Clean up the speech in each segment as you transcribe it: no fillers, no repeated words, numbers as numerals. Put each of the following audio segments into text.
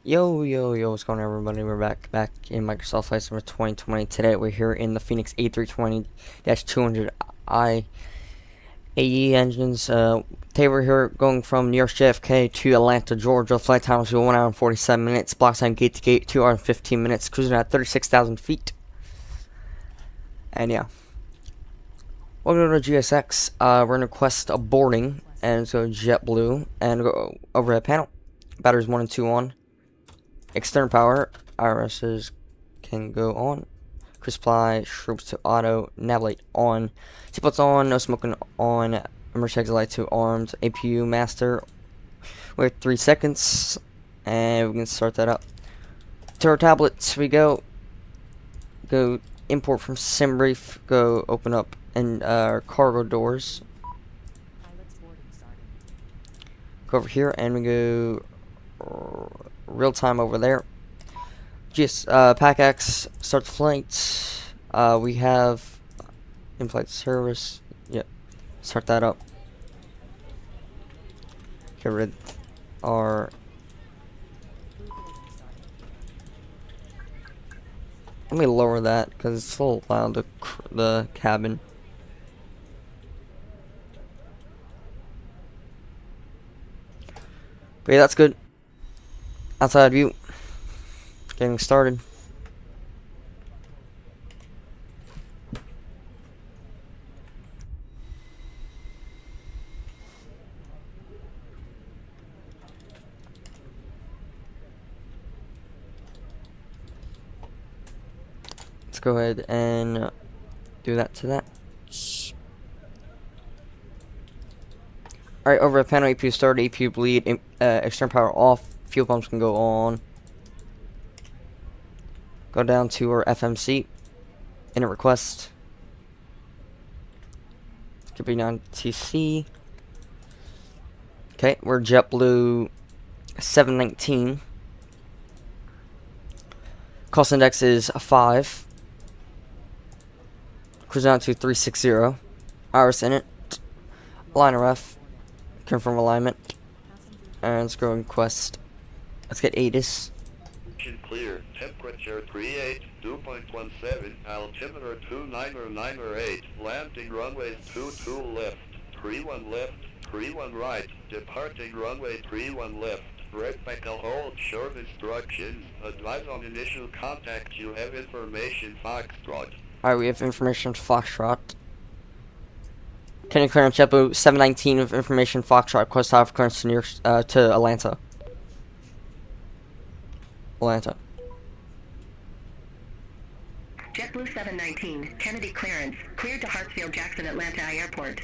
Yo, what's going on, everybody? We're back in Microsoft Flight Simulator 2020. Today we're here in the Fenix A320-200 IAE engines. Today we're here going from New York JFK to Atlanta, Georgia. Flight time was 1 hour and 47 minutes. Block time gate to gate 2 hours and 15 minutes. Cruising at 36,000 feet. And yeah, we're going to GSX. We're going to request a boarding and so JetBlue and go overhead panel. Batteries 1 and 2 on. External power, IRSs can go on. Cruise supply, troops to auto, navigate on. Seatbelts on, no smoking on. Emergency exit light to armed. APU master. Wait 3 seconds, and we can start that up. To our tablets, we go. Go import from SimBrief. Go open up and our cargo doors. Go over here, and we go real time over there. Just PAC-X, start the flight. We have in-flight service. Yep, start that up. Get rid of our. Let me lower that because it's a little loud. The cabin. But yeah, that's good. Outside view. Getting started. Let's go ahead and do that to that. Alright, over at panel, APU start, APU bleed, external power off, fuel pumps can go on. Go down to our FMC, init request. Could be down TC. Okay, we're JetBlue 719. Cost index is 5. Cruise down to 360. Iris in it. Line ref. Confirm alignment. And let's go request. Let's get ATIS. Clear. Temperature 38, 2.17, altimeter 29098, landing runway 22 left, 31 left, 31 right, departing runway 31 left, red backle hold short instructions, advise on initial contact, you have information Foxtrot. Alright, we have information Foxtrot. Can you clear on JetBlue 719 with information Foxtrot, request out of clearance to New York, to Atlanta. JetBlue 719, Kennedy clearance, cleared to Hartsfield-Jackson Atlanta Airport.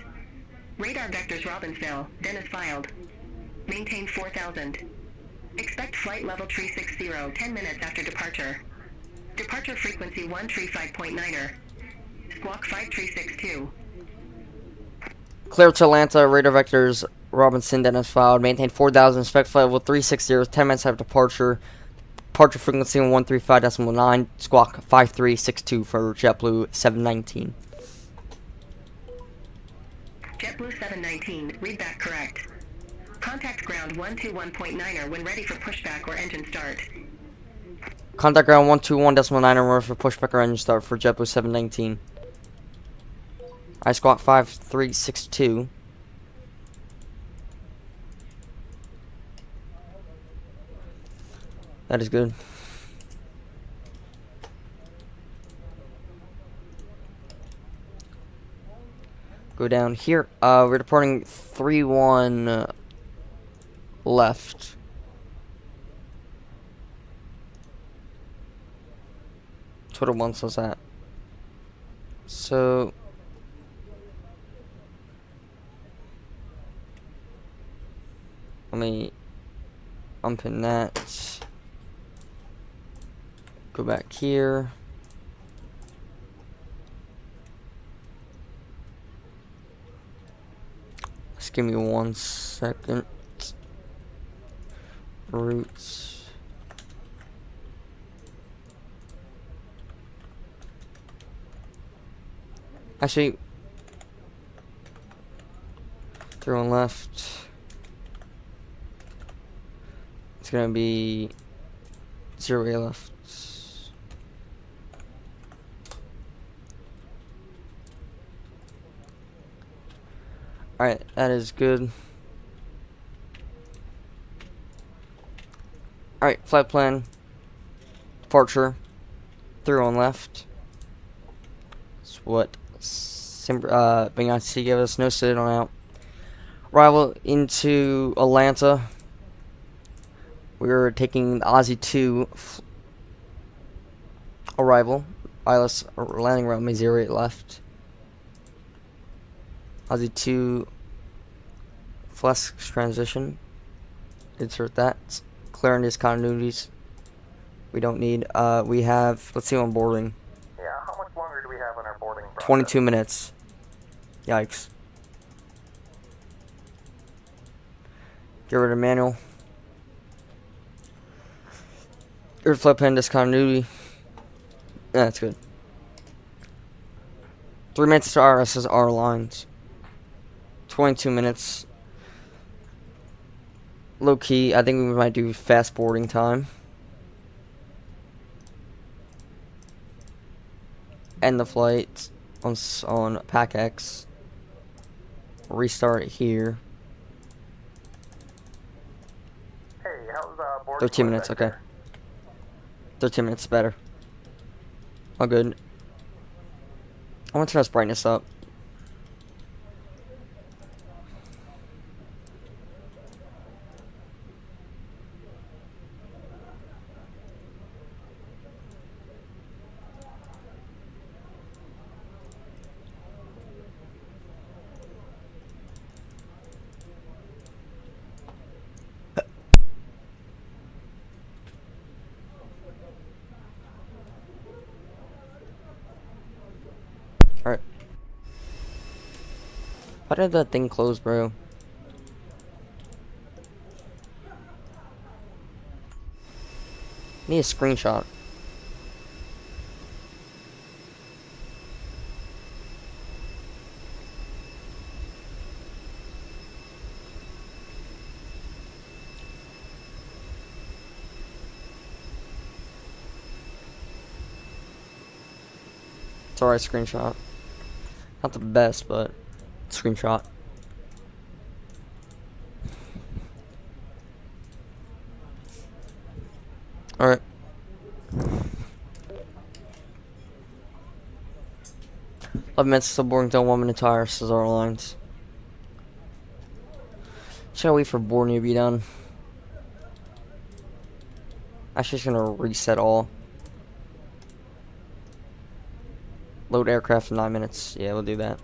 Radar vectors Robbinsville, Dennis filed. Maintain 4000. Expect flight level 360, 10 minutes after departure. Departure frequency 135.9er. Squawk 5362. Clear to Atlanta, radar vectors Robinson, Dennis filed. Maintain 4000, expect flight level 360, 10 minutes after departure. Departure frequency 135.9, squawk 5362 for JetBlue 719. JetBlue 719, read back correct. Contact ground 121.9er when ready for pushback or engine start. Contact ground 121.9 or for pushback or engine start for JetBlue 719. I squawk 5362. That is good. Go down here. We're departing 31 left. That's what it wants us at. So let me unpin that. Go back here. Just give me 1 second. Routes. Actually, 3 on left. It's gonna be 0 left. Alright, that is good. Alright, flight plan. Departure. 3 on left. That's what Benghazi gave us. No sit on out. Arrival into Atlanta. We're taking the Aussie 2 arrival. ILS landing runway 08 left. Aussie 2 flex transition. Insert that. Clearing discontinuities. We don't need. We have. Let's see on boarding. Yeah, how much longer do we have on our boarding process? 22 minutes. Yikes. Get rid of manual. Get rid of flight plan discontinuity. Yeah, that's good. 3 minutes to RSSR lines. 22 minutes. Low key, I think we might do fast boarding time. End the flight on Pack X. Restart here. Hey, how's boarding? 13 minutes, okay. 13 minutes better. All good. I want to turn this brightness up. Alright. Why did that thing close, bro? Need a screenshot. It's alright, screenshot. Not the best, but screenshot. Alright. I've meant still boarding till 1 minute tire, says our lines. Shall wait for boarding to be done. Actually, just gonna reset all. Load aircraft in 9 minutes. Yeah, we'll do that.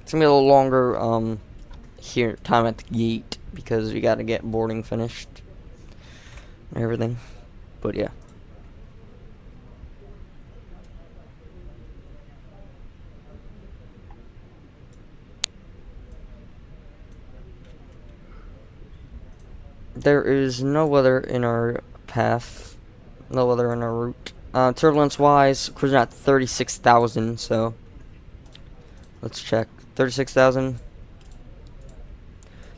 It's gonna be a little longer here time at the gate because we gotta get boarding finished and everything. But yeah. There is no weather in our path, no weather in our route. Turbulence wise, cruising at 36,000, so let's check. 36,000.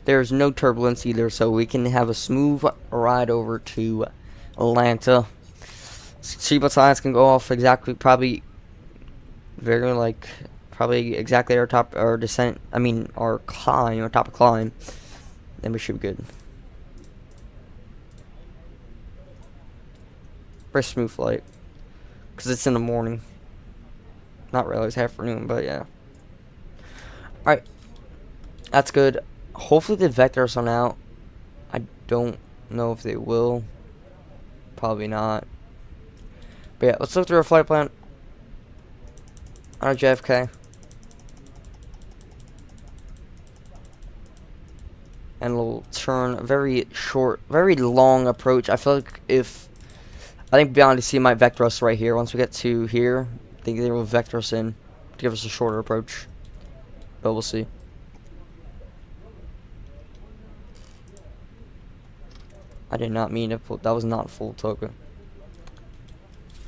There's no turbulence either, so we can have a smooth ride over to Atlanta. Seatbelt signs can go off exactly, probably exactly our top, our descent, I mean our climb, our top of climb. Then we should be good. Very smooth flight, because it's in the morning. Not really, it's afternoon, but yeah. Alright, that's good. Hopefully the vectors are out. I don't know if they will. Probably not. But yeah, let's look through our flight plan on our JFK. And we'll turn very short, very long approach. I feel like I think beyond to see my vector us right here. Once we get to here, I think they will vector us in to give us a shorter approach. But we'll see. I did not mean to put, that was not full token.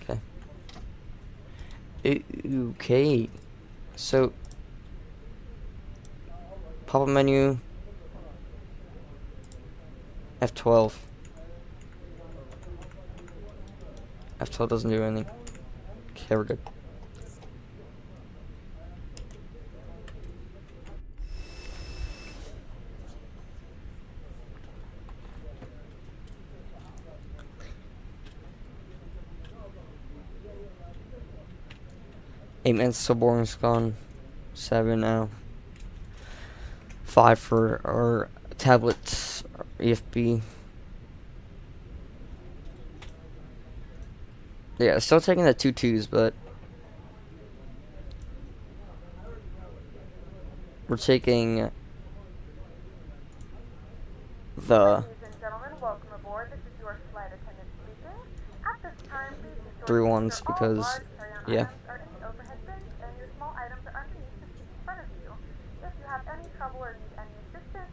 Okay. Okay. So, pop-up menu, F12. F12 doesn't do anything. Okay, we're good. Eight minutes, so boring's gone. 7 now. 5 for our tablets, our EFB. Yeah, still taking the 2-2s, but we're taking the Ladies and gentlemen, welcome aboard. This is your flight attendant speaking. At this time, please be sure 3 to 1s ensure all because, large carry-on yeah. items are in the overhead bins and your small items are underneath the seat in front of you. If you have any trouble or need any assistance,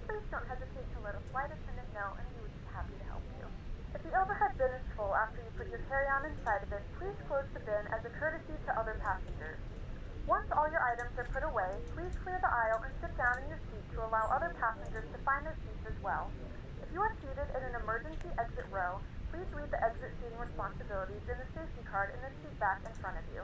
please don't hesitate to let a flight attendant know and we would be happy to help you. If the overhead bin is full after you put your carry-on inside of it, please close the bin as a courtesy to other passengers. Once all your items are put away, please clear the aisle and sit down in your seat to allow other passengers to find their seats as well. If you are seated in an emergency exit row, please read the exit seating responsibilities in the safety card in the seat back in front of you.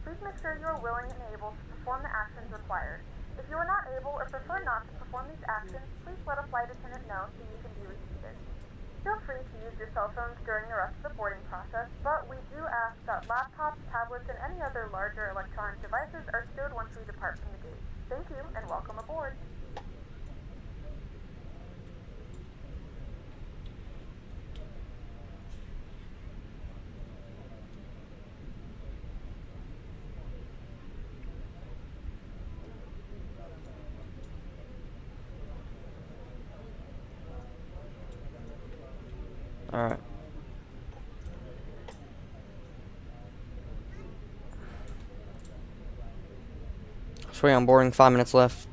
Please make sure you are willing and able to perform the actions required. If you are not able or prefer not to perform these actions, please let a flight attendant know so you can be reseated. Feel free to use your cell phones during the rest of the boarding process, but we do ask that laptops, tablets, and any other larger electronic devices are stowed once we depart from the gate. Thank you, and welcome aboard. Alright. So we're on boarding, 5 minutes left.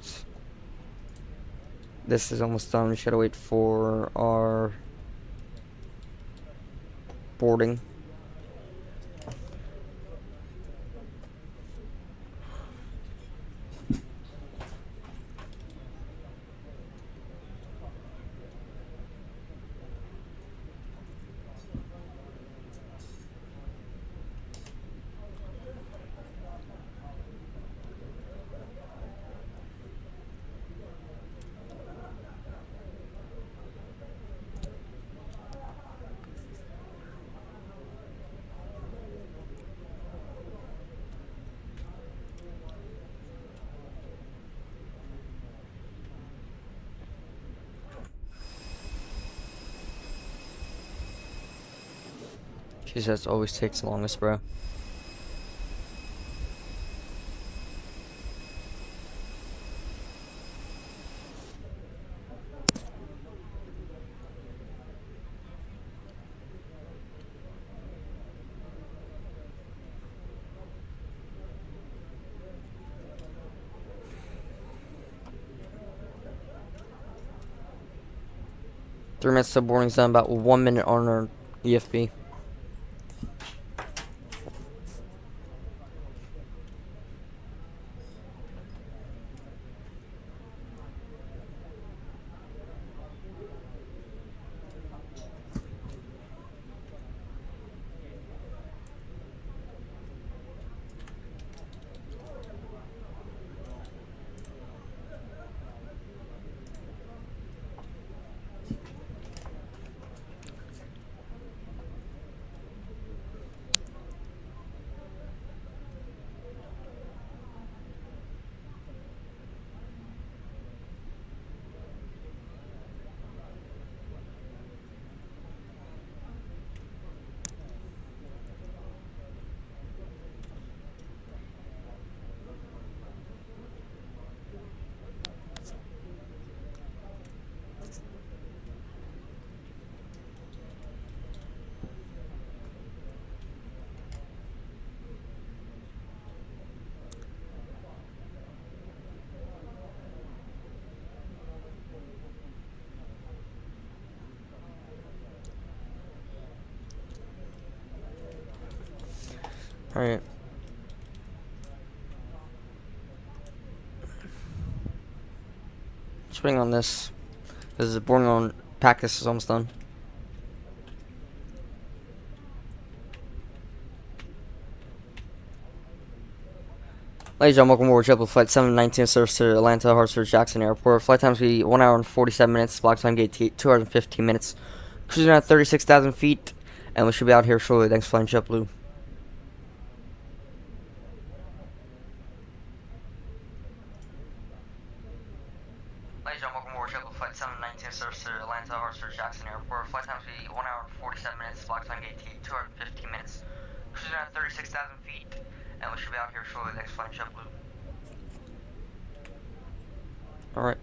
This is almost done. We should wait for our boarding. Jesus, always takes the longest, bro. Three minutes to boarding's done. About 1 minute on our EFB. Alright. waiting on this. This is boarding on Packus is almost done. Ladies and gentlemen, welcome aboard JetBlue Flight 719 service to Atlanta, Hartsfield, Jackson Airport. Flight times will be 1 hour and 47 minutes. Block time gate 2 hours and 15 minutes. Cruising at 36,000 feet, and we should be out here shortly. Thanks for flying JetBlue. Ladies and gentlemen, welcome aboard JetBlue Flight 719 service to Atlanta, Hartsfield, Jackson Airport. Flight times will be 1 hour and 47 minutes. Block time gate 2 hours and 15 minutes. Cruising at 36,000 feet, and we should be out here shortly. Thanks for flying JetBlue. Alright.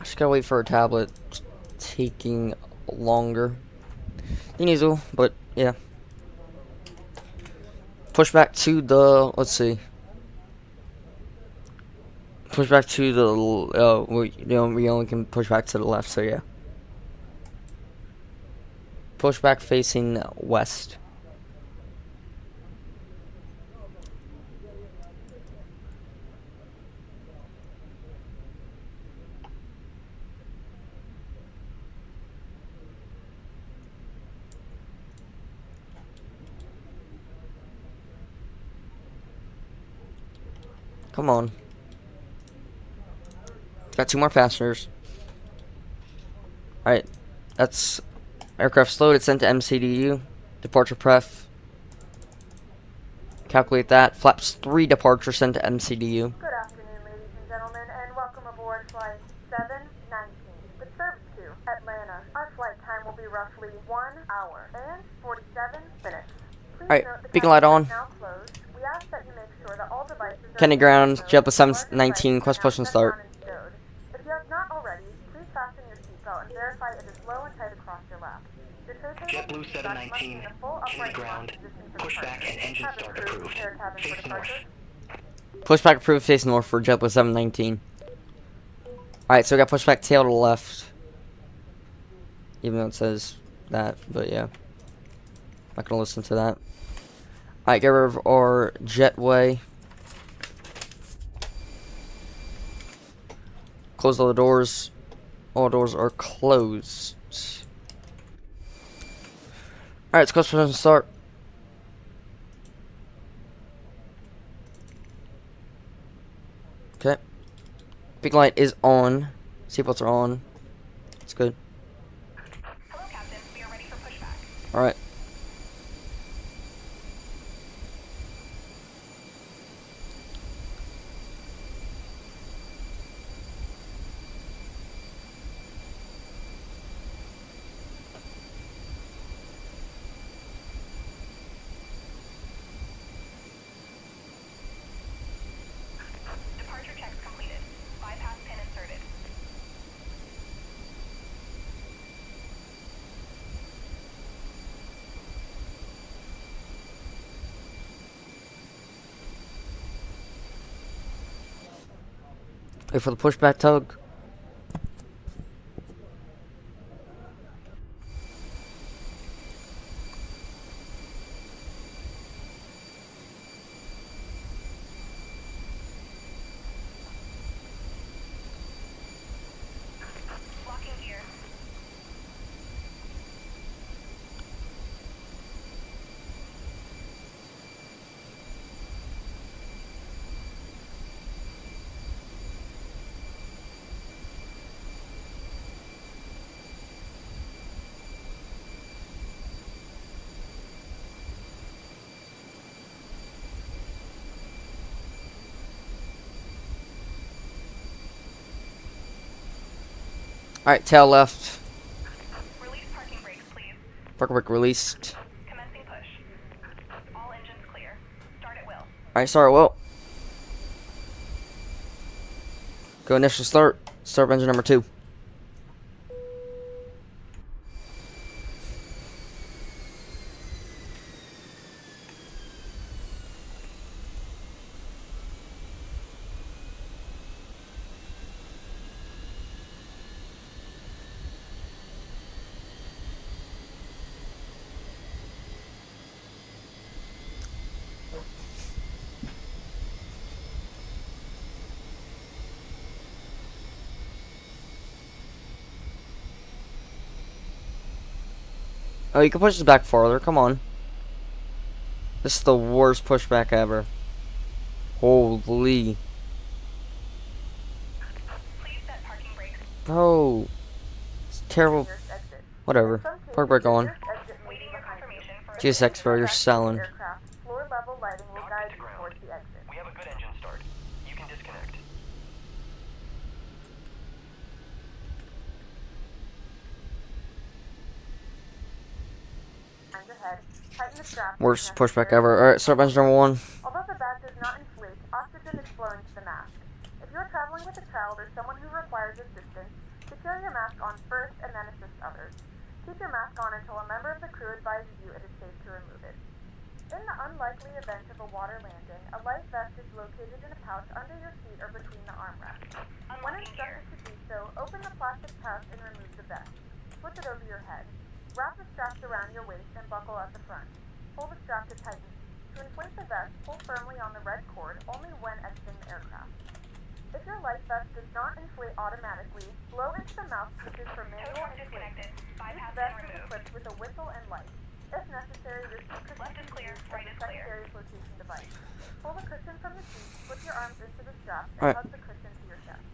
I just gotta wait for a tablet. It's taking longer than usual, but yeah. Push back to the, let's see. Push back to the, we only can push back to the left, so yeah. Push back facing west. Come on. Got 2 more passengers. Alright. That's aircraft slowed. It's sent to MCDU. Departure pref. Calculate that. Flaps 3 departure sent to MCDU. Good afternoon, ladies and gentlemen, and welcome aboard Flight 719, the service to Atlanta. Our flight time will be roughly 1 hour and 47 minutes. Please Alright, note the beacon light cabin on. is now closed. We ask that you make sure that all devices are Kennedy ground, closed. JetBlue 719, quest push and start. If you have not already, please fasten your seatbelt and verify it is low and tight across your lap. The tray table JetBlue 719, Kennedy ground, pushback and engine start approved. Face north. Pushback approved, face north for JetBlue 719. Alright, so we got pushback tail to the left. Even though it says that, but yeah. Not gonna listen to that. Alright, get rid of our jetway. Close all the doors. All doors are closed. Alright, let's go for the start. Okay. Big light is on. Seatbelts are on. It's good. Hello, Captain. We are ready for pushback. Alright. Departure checks completed. Bypass pin inserted. Wait for the pushback tug. Locking gear. Alright, tail left. Release parking brakes, please. Parking brake released. Commencing push. All engines clear. Start at will. Alright, start well. Go initial start. Start engine number 2. Oh, you can push this back farther. Come on. This is the worst pushback ever. Holy. Bro. It's terrible. Whatever. Park brake on. GSX, bro, you're selling. Floor level lighting will guide you towards the exit. We have a good engine start. You can disconnect. Behind your head, tighten the strap. Worst pushback ever. Alright, start engine number 1. Although the bag does not inflate, oxygen is flowing to the mask. If you're traveling with a child or someone who requires assistance, secure your mask on first and then assist others. Keep your mask on until a member of the crew advises you it is safe to remove it. In the unlikely event of a water landing, a life vest is located in a pouch under your seat or between the armrests. When instructed to do so, open the plastic pouch and remove the vest. Flip it over your head. Wrap the straps around your waist and buckle at the front. Pull the strap to tighten. To inflate the vest, pull firmly on the red cord only when exiting the aircraft. If your life vest does not inflate automatically, blow into the mouth switches for manual inflation. This vest is equipped with a whistle and light. If necessary, your seat cushion is used as a secondary flotation device. Pull the cushion from the seat, slip your arms into the straps, and hug the cushion to your chest.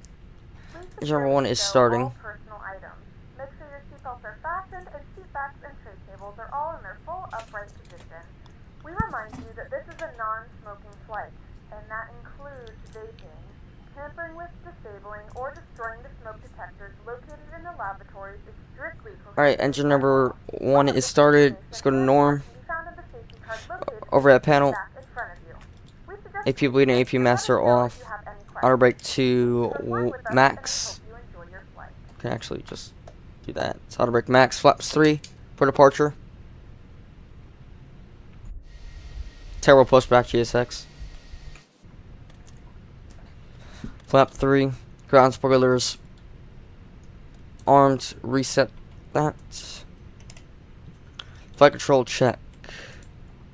Please Engine number 1 is stow starting. all personal items. Make sure your seatbelts are fastened and seat backs and tray tables are all in their full upright position. We remind you that this is a non-smoking flight, and that includes vaping, tampering with, disabling, or destroying the smoke detectors located in the lavatories is strictly prohibited. Alright, engine number 1 is started. Let's go to norm. Over at panel. AP bleeding, AP master off. Auto brake to max. Can actually just do that. It's auto brake max. Flaps 3 for departure. Terrible pushback GSX. Flap 3. Ground spoilers. Armed. Reset that. Flight control check.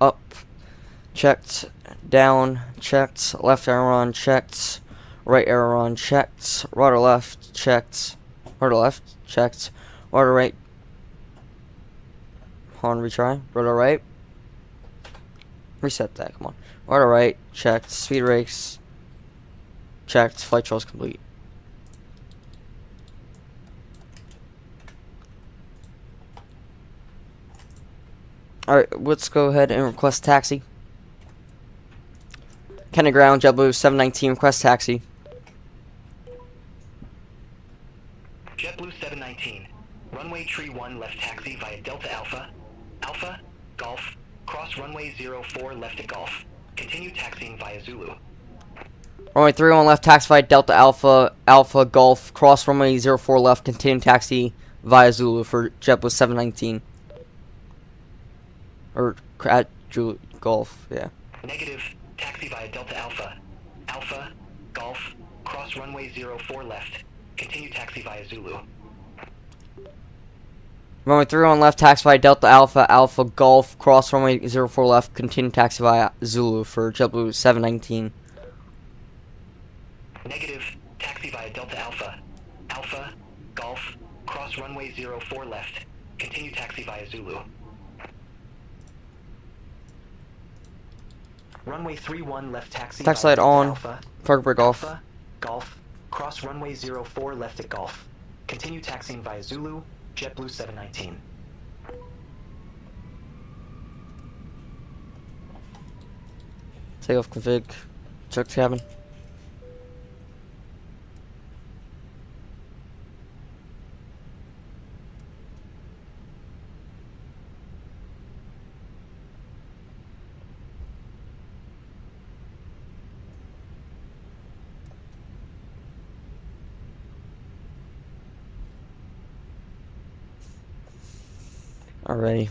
Up. Checked. Down. Checked. Left aileron checked. Right aileron checked. Rudder left checked. Rudder left checked. Rudder right. Hold on, retry. Rudder right. Reset that, come on. Rudder right checked. Speed brakes checked. Flight controls complete. Alright, let's go ahead and request taxi. Kennedy Ground, JetBlue 719, request taxi. JetBlue 719. Runway tree 1 left taxi via Delta Alpha. Alpha, Golf, cross runway 04 left at Golf. Continue taxiing via Zulu. Runway 31 left, taxi via Delta Alpha, Alpha, Golf, cross runway 04 left, continue taxi via Zulu for JetBlue 719. Or at Golf, yeah. Negative, taxi via Delta Alpha. Alpha, Golf, cross runway 04 left. Continue taxi via Zulu. Runway 31 left, taxi via Delta Alpha, Alpha, Golf, cross runway 04 left, continue taxi via Zulu for JetBlue 719. Negative, taxi via Delta Alpha. Alpha, Golf, cross runway 04 left. Continue taxi via Zulu. Runway 31 left taxi Taxi via light Delta on. Alpha. Park brake off. Alpha, Golf, cross runway 04 left at Golf. Continue taxiing via Zulu, JetBlue 719. Takeoff config. Check cabin. Alrighty.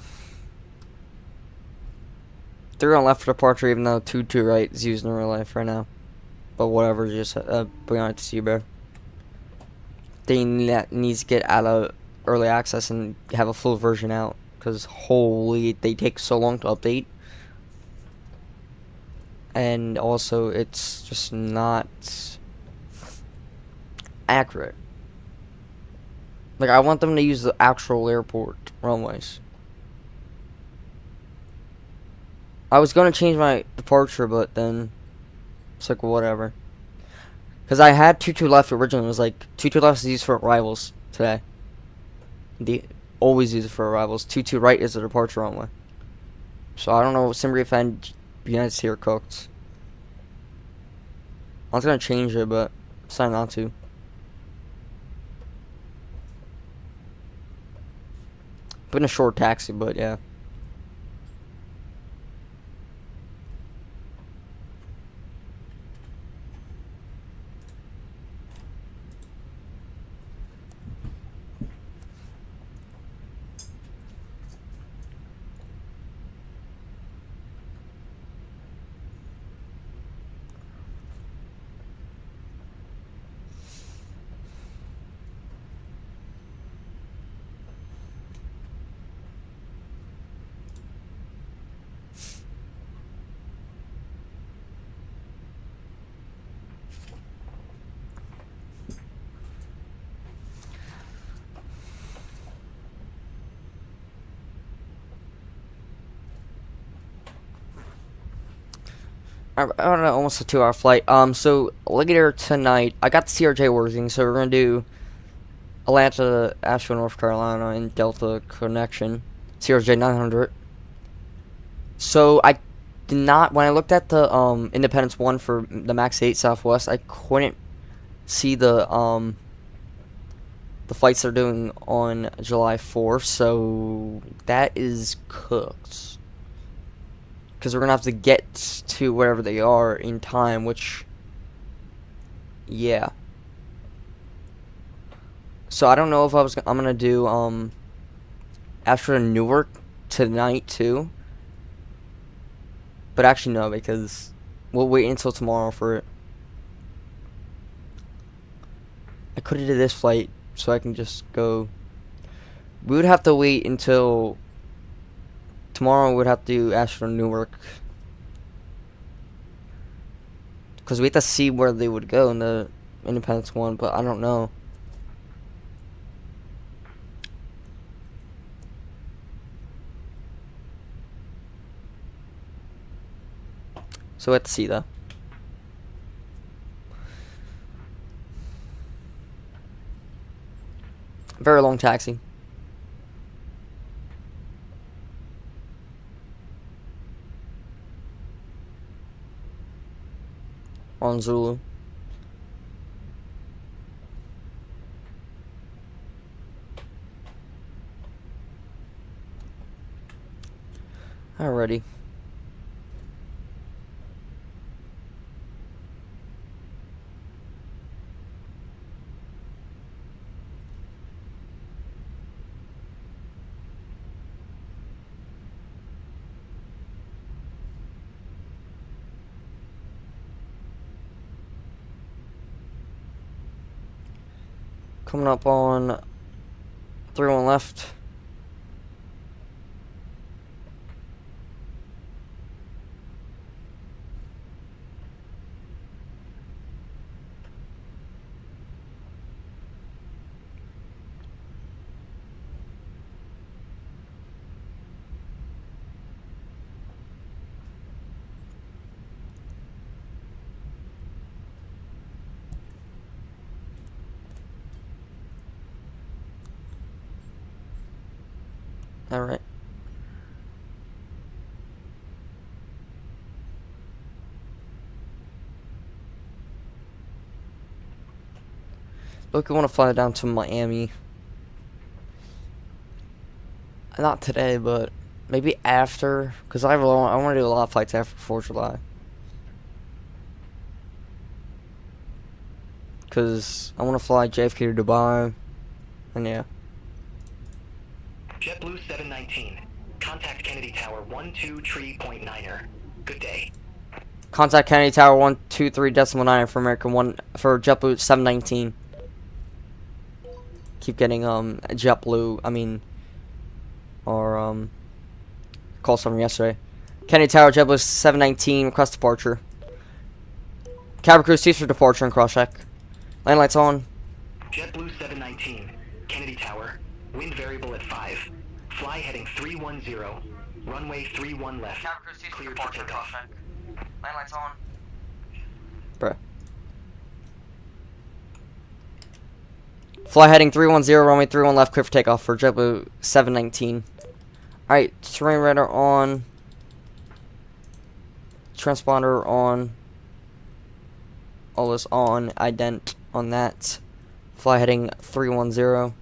3 on left for departure, even though 2 right is used in real life right now. But whatever, just bring on it to see, bro. They needs to get out of early access and have a full version out. Because holy, they take so long to update. And also, it's just not accurate. Like, I want them to use the actual airport runways. I was gonna change my departure, but then it's like whatever. Cause I had 22 left originally. It was like 22 left is used for arrivals today. The always use it for arrivals. 22 right is the departure runway. So I don't know. Simri if United's here cooked. I was gonna change it, but decided not to. Been a short taxi, but yeah. I don't know, almost a 2-hour flight. So later tonight, I got the CRJ working, so we're gonna do Atlanta, Asheville, North Carolina, and Delta connection, CRJ 900. So I did not, when I looked at the Independence 1 for the Max 8 Southwest, I couldn't see the flights they're doing on July 4th, so that is cooked. Because we're going to have to get to wherever they are in time, which, yeah. So I don't know if I'm going to do Ashford and Newark tonight too. But actually no, because we'll wait until tomorrow for it. I could have did this flight so I can just go. We would have to wait until tomorrow. We would have to do Ashford and Newark. Because we have to see where they would go in the Independence 1, but I don't know. So let's see though. Very long taxi. On Zulu. Alrighty. Coming up on 3-1 left. All right. Look, I want to fly down to Miami. Not today, but maybe after, because I want to do a lot of flights after 4th of July. Because I want to fly JFK to Dubai, and yeah. JetBlue 719. Contact Kennedy Tower 123.9er. Good day. Contact Kennedy Tower 123.9 for American 1 for JetBlue 719. Keep getting JetBlue. I mean, or call someone yesterday. Kennedy Tower JetBlue 719 request departure. Cabin crew cease for departure and cross check. Land lights on. JetBlue 719. Kennedy Tower. Wind variable at 5. Fly heading 310. Runway 31 left. Cleared for takeoff. Land lights on. Bruh. Fly heading 310, runway 31 left, clear for takeoff for JetBlue 719. Alright, terrain radar on. Transponder on. All this on. Ident on that. Fly heading 310.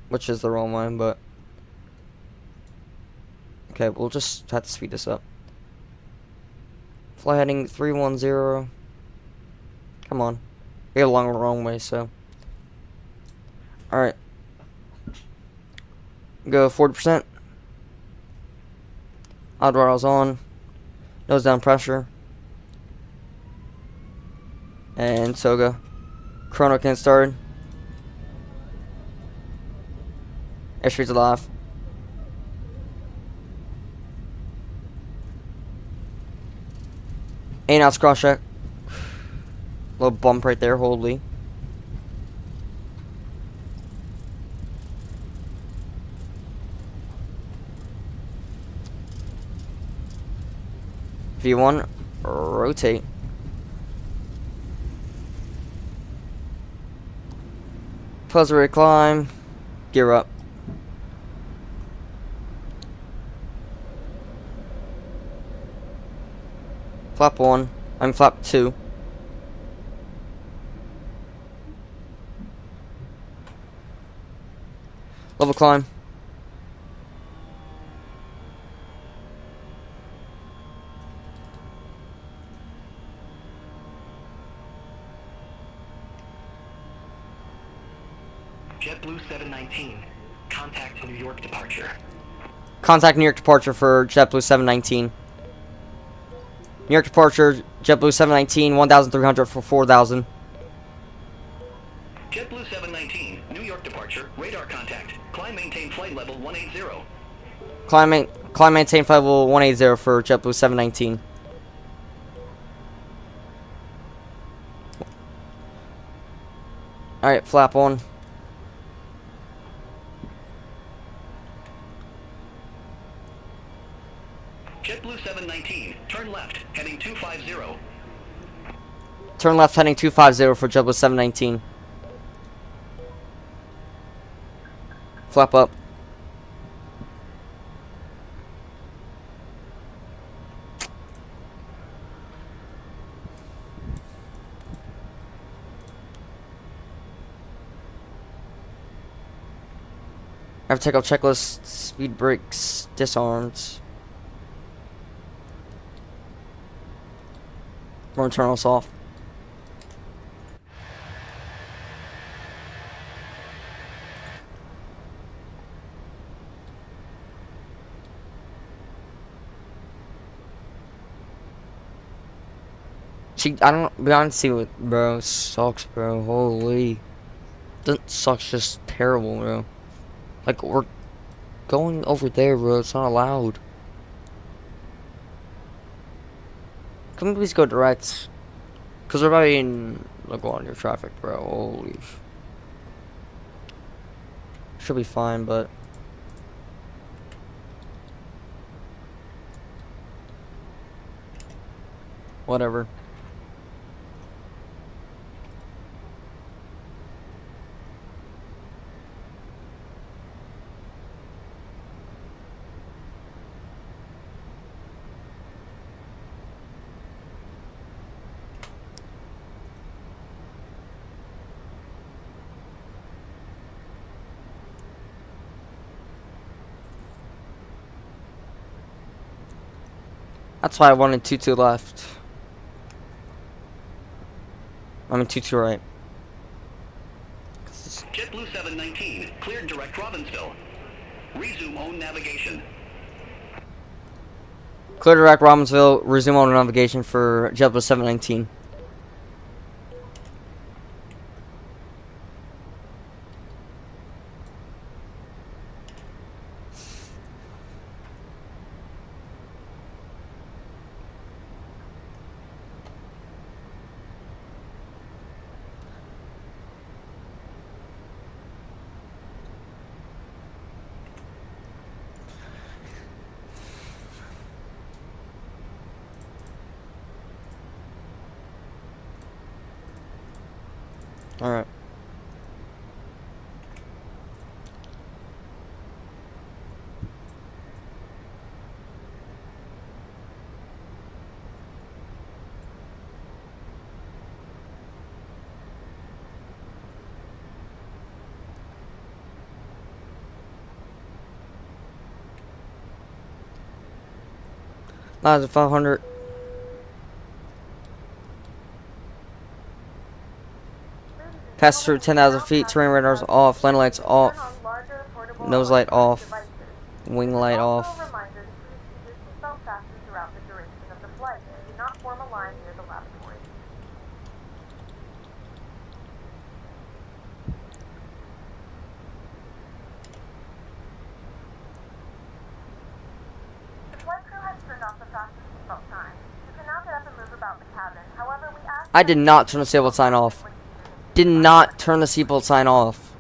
Which is the wrong one, but. Okay, we'll just have to speed this up. Fly heading 310. Come on. We got a long runway, so. Alright. Go 40%. Odd rails on. Nose down pressure. And Soga. Chrono can start. Airspeed's alive. 8 knots cross check. Little bump right there, holy. V1, rotate. Pleasure climb. Gear up. Flap 1. I'm flap 2. Level climb. JetBlue 719. Contact New York departure. Contact New York departure for JetBlue 719. New York departure, JetBlue 719, 1,300 for 4,000. JetBlue 719, New York departure, radar contact. Climb maintain flight level 180. Climb maintain flight level 180 for JetBlue 719. Alright, flap 1. JetBlue 719, turn left, heading 250. Turn left heading 250 for JetBlue 719. Flap up. I have to take off checklist, speed brakes, disarmed. We're gonna turn us off. I don't be honest with you, bro. Sucks, bro. Holy. Doesn't sucks, just terrible, bro. Like, we're going over there, bro. It's not allowed. Can we please go direct? Because we're about in, like, on your traffic, bro. Holy. Should be fine, but. Whatever. That's why I wanted 2-2 left. I mean 2-2 right. JetBlue 719, cleared direct Robbinsville. Resume own navigation. Clear direct Robbinsville, resume on navigation for JetBlue 719. Alright. That's 500. Pass through 10,000 feet. Terrain radars off. Landing lights off. Nose light off. Wing light off. Reminder to please keep your seatbelt fastened throughout the duration of the flight. Do not form a line near the lavatory. The flight crew has turned off the fasten seatbelt sign. You can now get up and move about the cabin. However, we ask I did not turn the seatbelt sign off. Did not turn the seatbelt sign off.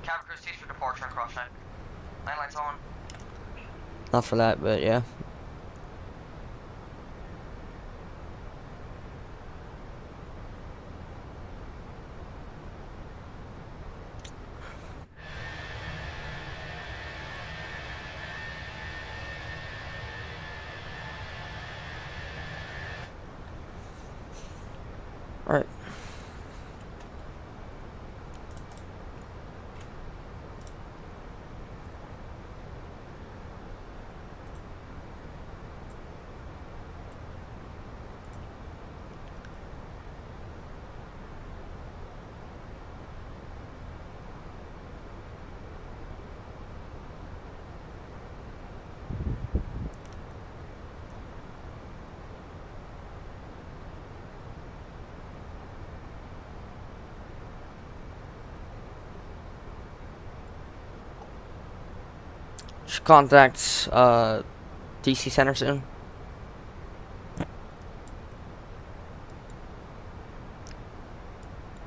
Cabin crew cease for departure and cross check. Landing lights on. Not for that, but yeah. Alright. Should contact DC Center soon.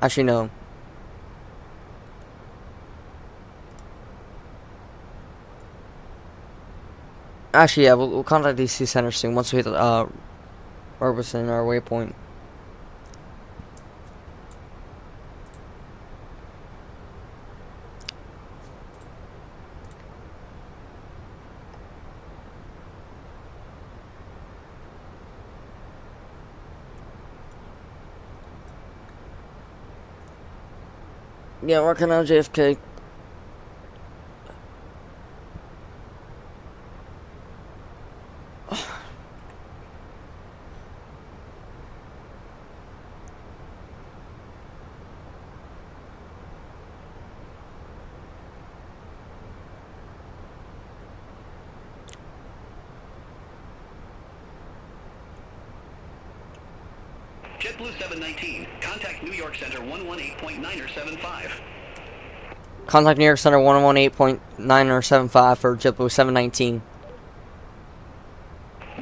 Actually, no. Actually, yeah, we'll contact DC Center soon once we hit Airbus in our waypoint. Yeah, working on JFK. JetBlue 719, contact New York Center 118.975. Contact New York Center 118.975 for JetBlue 719.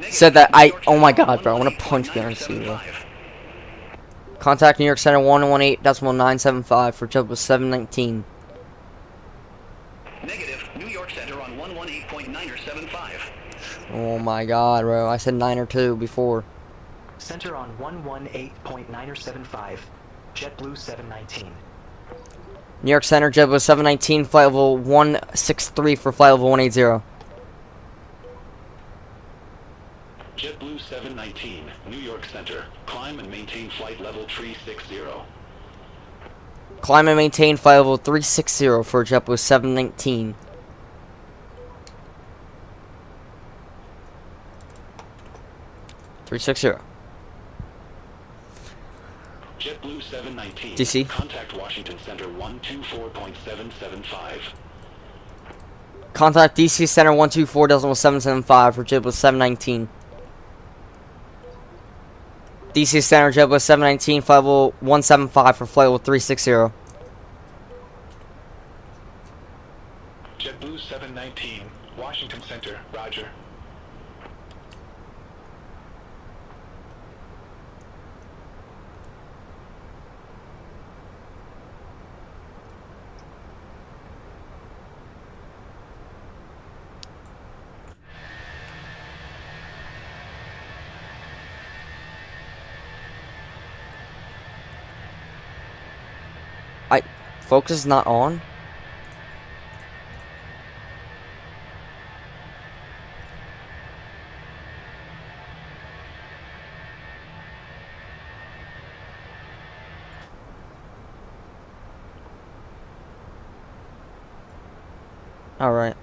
Said that oh my god, bro, I want to punch you on the Contact New York Center 118.975 for JetBlue 719. Negative, New York Center on 118.975. Oh my god, bro, I said 9 or 2 before. Center on 118.975. JetBlue 719. New York Center, JetBlue 719, flight level 163 for flight level 180. JetBlue 719, New York Center. Climb and maintain flight level 360. Climb and maintain flight level 360 for JetBlue 719. JetBlue 719. DC. Contact Washington Center 124.775. Contact DC Center 124.775 for JetBlue 719. DC Center, JetBlue 719, flight level 175 for flight level 360. JetBlue 719, Washington Center, roger. Focus is not on. Alright.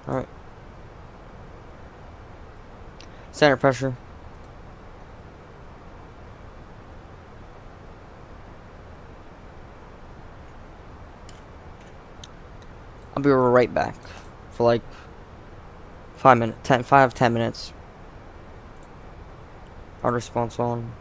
Alright. Center pressure. I'll be right back for like 5 minutes, 10 minutes. Auto response on.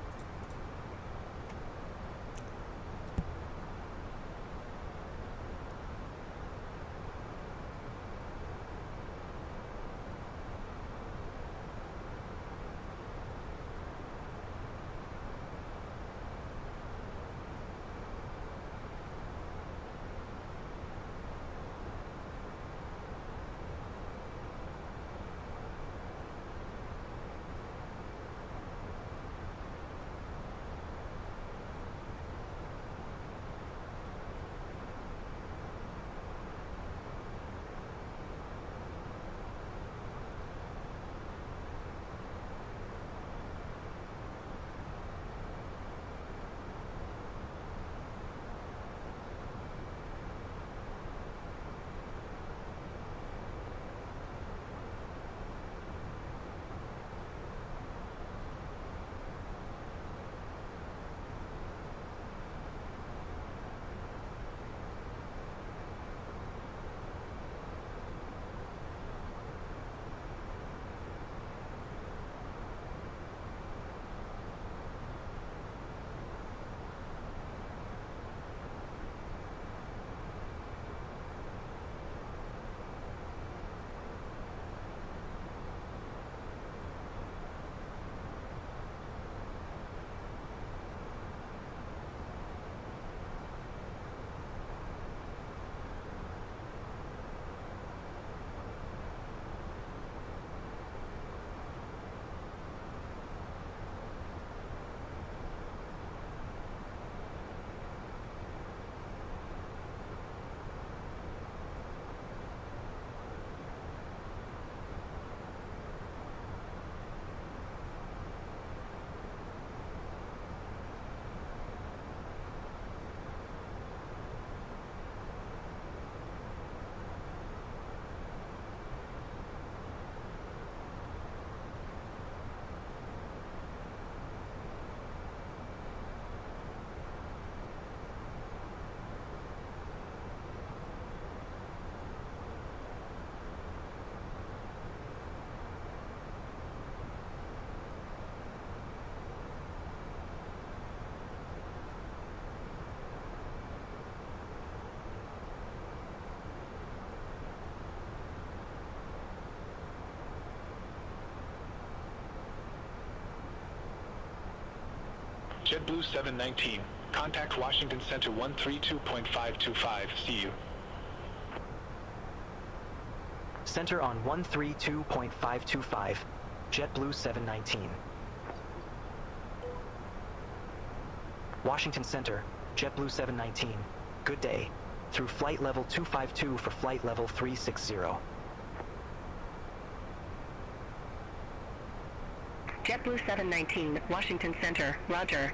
JetBlue 719. Contact Washington Center 132.525. See you. Center on 132.525. JetBlue 719. Washington Center, JetBlue 719. Good day. Through flight level 252 for flight level 360. JetBlue 719, Washington Center, roger.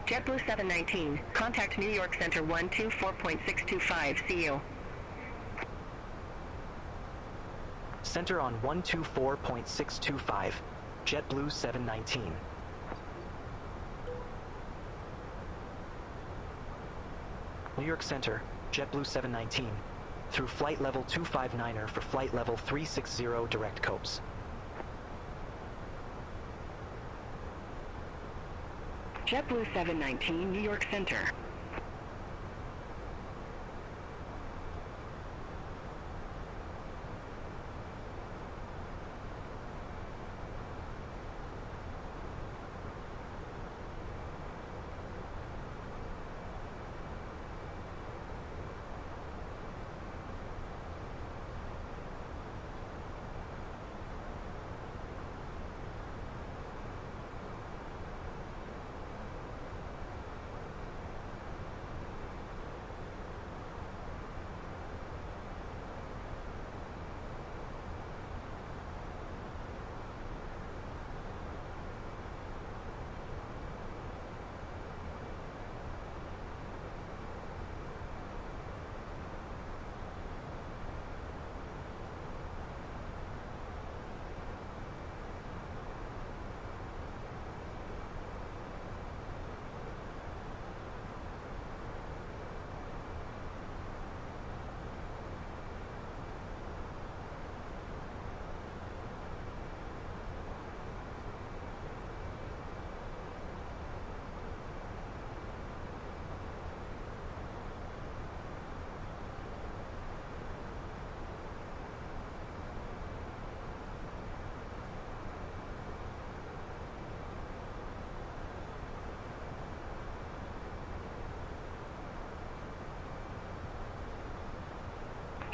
JetBlue 719, contact New York Center 124.625, see you. Center on 124.625, JetBlue 719. New York Center, JetBlue 719. Through flight level 259er for flight level 360 direct copes. JetBlue 719, New York Center.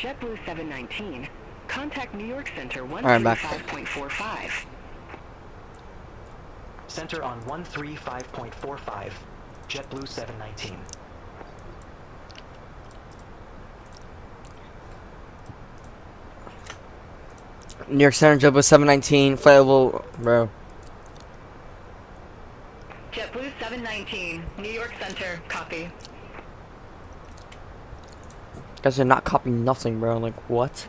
JetBlue 719. Contact New York Center I'm back. 135.45. Center on 135.45. JetBlue 719. New York Center, JetBlue 719, flight level, bro. JetBlue 719, New York Center, copy. Guys are not copying nothing, bro. Like, what?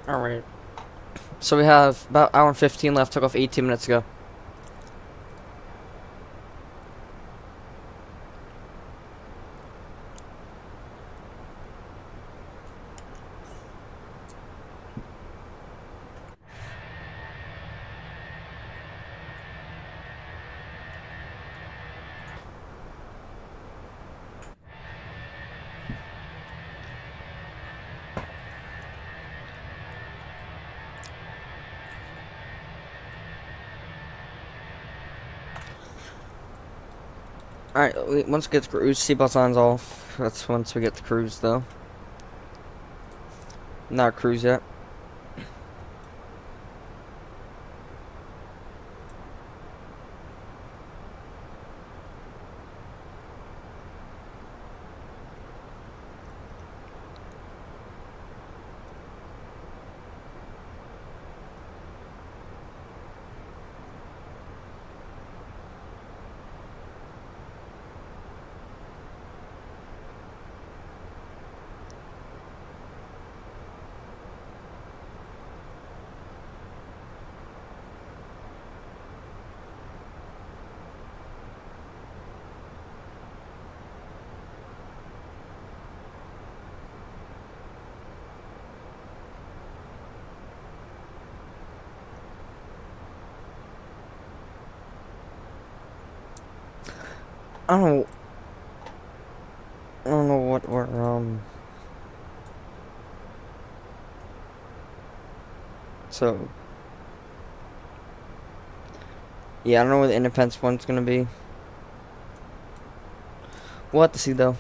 Alright. So we have about hour and 15 left. Took off 18 minutes ago. Alright, once we get the cruise, seatbelt on's off. That's once we get the cruise, though. Not a cruise yet. I don't know what we're so yeah, I don't know what the Independence one's gonna be. We'll have to see though.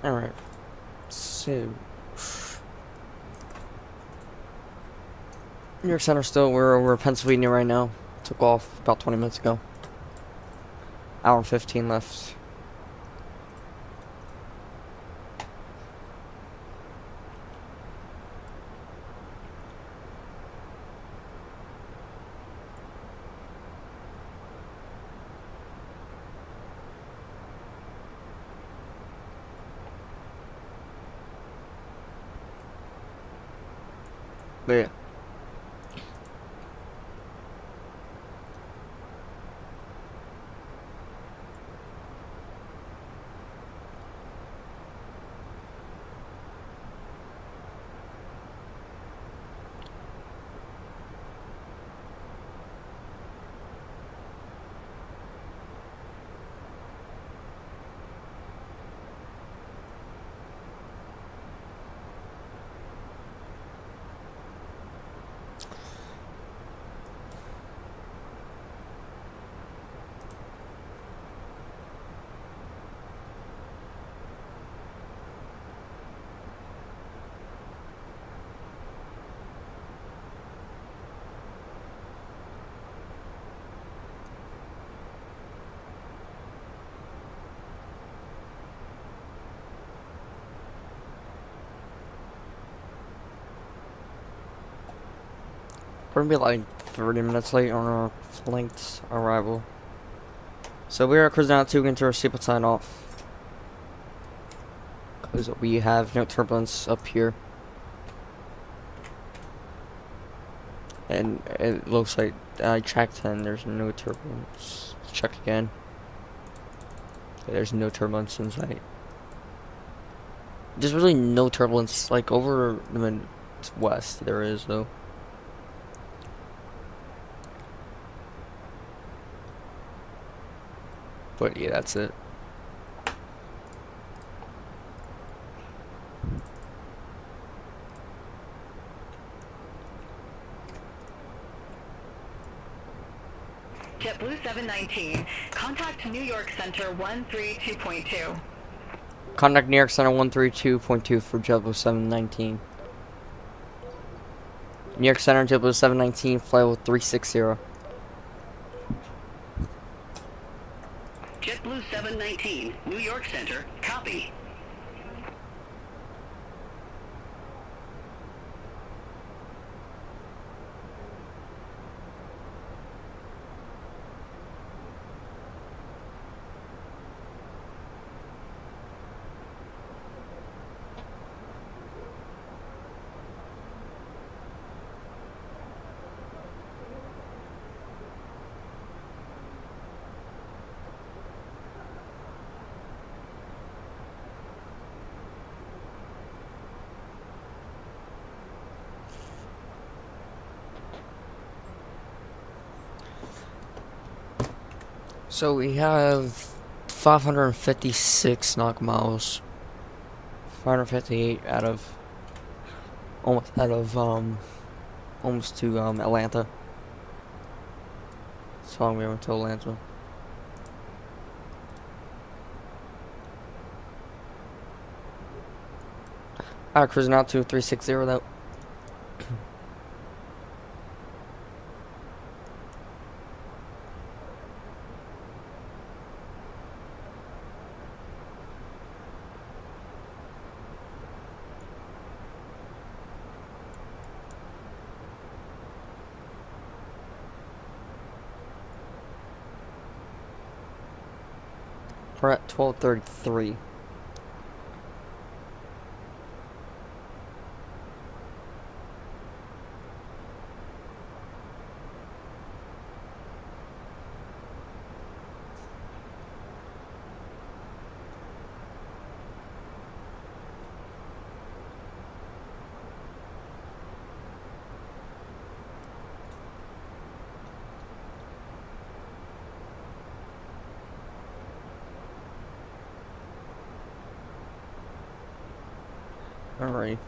Alright. So New York Center still, we're over Pennsylvania right now. Took off about 20 minutes ago. Hour and 15 left. But yeah. We're gonna be like 30 minutes late on our flight arrival. So we are cruising out to get into our seatbelt sign off. Because we have no turbulence up here. And it looks like I checked and there's no turbulence. Let's check again. There's no turbulence in sight. There's really no turbulence, like over the Midwest there is though. But yeah, that's it. JetBlue 719, contact New York Center 132.2. Contact New York Center 132.2 for JetBlue 719. New York Center JetBlue 719, flight level 360. JetBlue 719, New York Center, copy. So we have 556 knock miles. 558 out of almost to Atlanta. So long we went to Atlanta. Alright, cruising out to 360 though. We're at 12:33. Alright.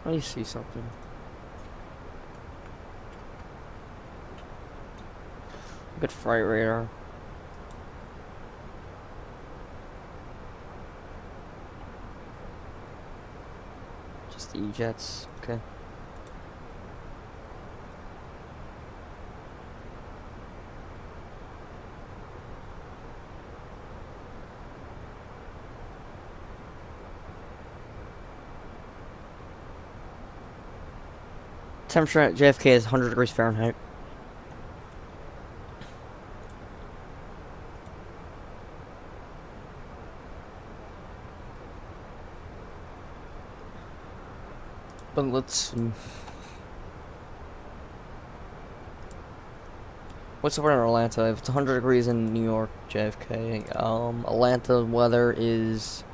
Let me see something. Good flight radar. Just the E-jets, okay. Temperature at JFK is 100 degrees Fahrenheit. But let's see. What's the weather in Atlanta? If it's 100 degrees in New York, JFK, Atlanta weather is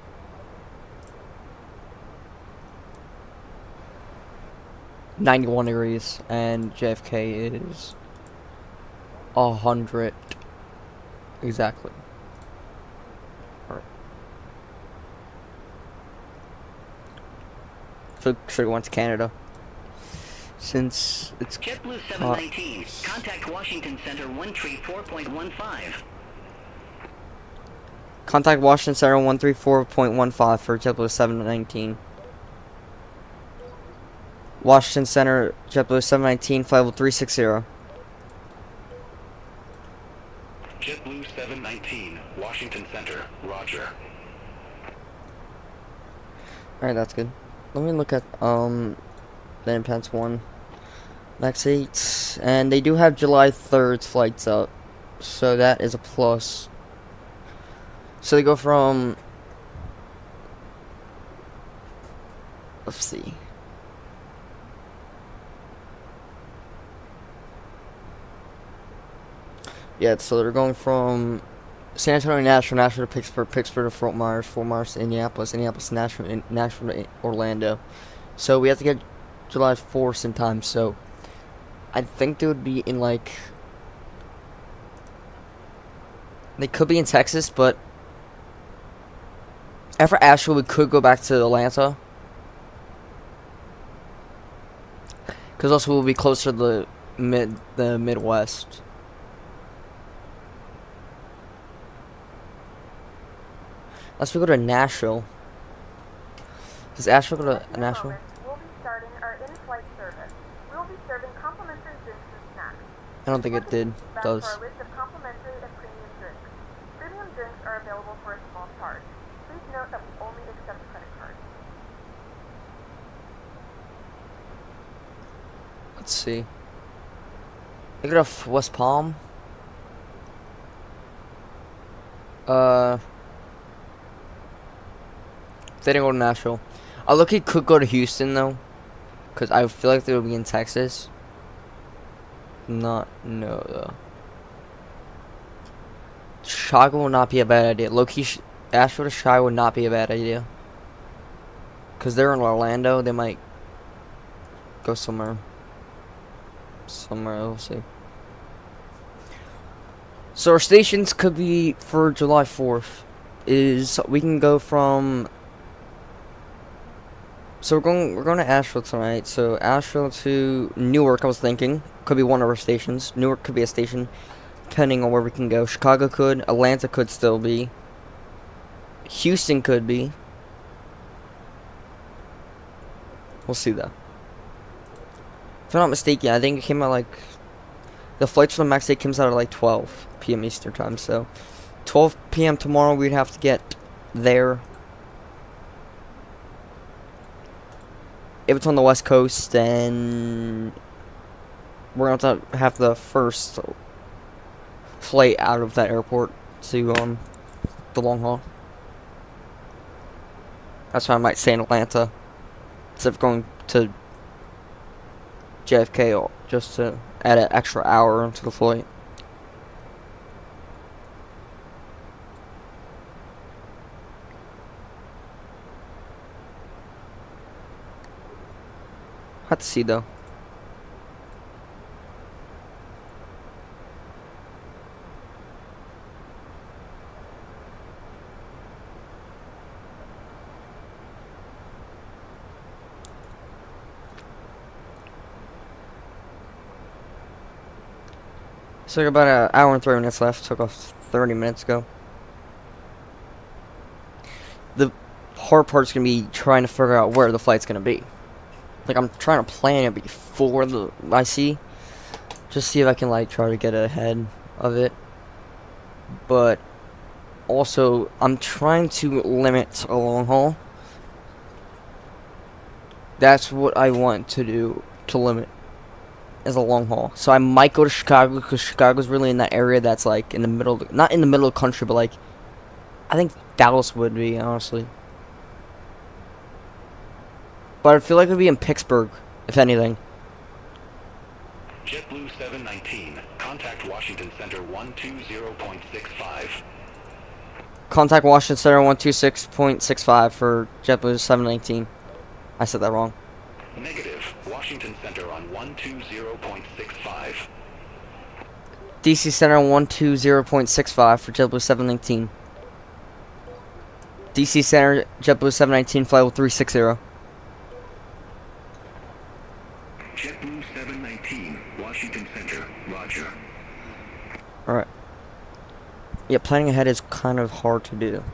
91 degrees, and JFK is 100 exactly. Alright. So should we went to Canada? Since it's JetBlue 719, contact Washington Center 134.15. Contact Washington Center 134.15 for JetBlue 719. Washington Center, JetBlue 719, flight level 360. JetBlue 719, Washington Center, roger. Alright, that's good. Let me look at, the Independence one. Max 8, and they do have July 3rd flights up, so that is a plus. So they go from, let's see. Yeah, so they're going from San Antonio Nashville, Nashville to Pittsburgh, Pittsburgh to Fort Myers, Fort Myers to Indianapolis, Indianapolis to Nashville, Nashville to Orlando. So we have to get July 4th in time, so I think they would be in, like, they could be in Texas, but after Asheville we could go back to Atlanta, because also we'll be closer to the Midwest. Let's go to Nashville. Does Asheville go to Nashville? We'll be starting our in-flight service. We'll be serving complimentary drinks and snacks. I don't think it did. Back Does. for a list of complimentary and premium drinks. Premium drinks are available for a small charge. Please note that we only accept credit cards. Let's see. I go to West Palm. They didn't go to Nashville. I look, he could go to Houston though, cause I feel like they would be in Texas. No though. Chicago will not be a bad idea. Low-key, Asheville to Chicago would not be a bad idea. Cause they're in Orlando, they might go somewhere. We'll see. So our stations could be for July 4th. Is we can go from. So we're going to Asheville tonight. So Asheville to Newark, I was thinking, could be one of our stations. Newark could be a station, depending on where we can go. Chicago could, Atlanta could still be, Houston could be. We'll see though. If I'm not mistaken, I think it came out like The flights for the max 8 comes out at like 12 p.m. Eastern time, so 12 p.m. tomorrow we'd have to get there. If it's on the west coast, then we're going to have the first flight out of that airport to the long haul. That's why I might stay in Atlanta instead of going to JFK or just to add an extra hour into the flight. Have to see though. So about an hour and 3 minutes left. Took off 30 minutes ago. The hard part's gonna be trying to figure out where the flight's gonna be. Like, I'm trying to plan it before I see. Just see if I can, like, try to get ahead of it. But also, I'm trying to limit a long haul. That's what I want to do, to limit, is a long haul. So I might go to Chicago, because Chicago's really in that area that's, like, in the middle, not in the middle of the country, but, like, I think Dallas would be, honestly. But I feel like it would be in Pittsburgh, if anything. JetBlue 719, contact Washington Center 120.65. Contact Washington Center 126.65 for JetBlue 719. I said that wrong. Negative, Washington Center on 120.65. DC Center 120.65 for JetBlue 719. DC Center, JetBlue 719, flight level 360. JetBlue 719, Washington Center, roger. Alright. Yeah, planning ahead is kind of hard to do.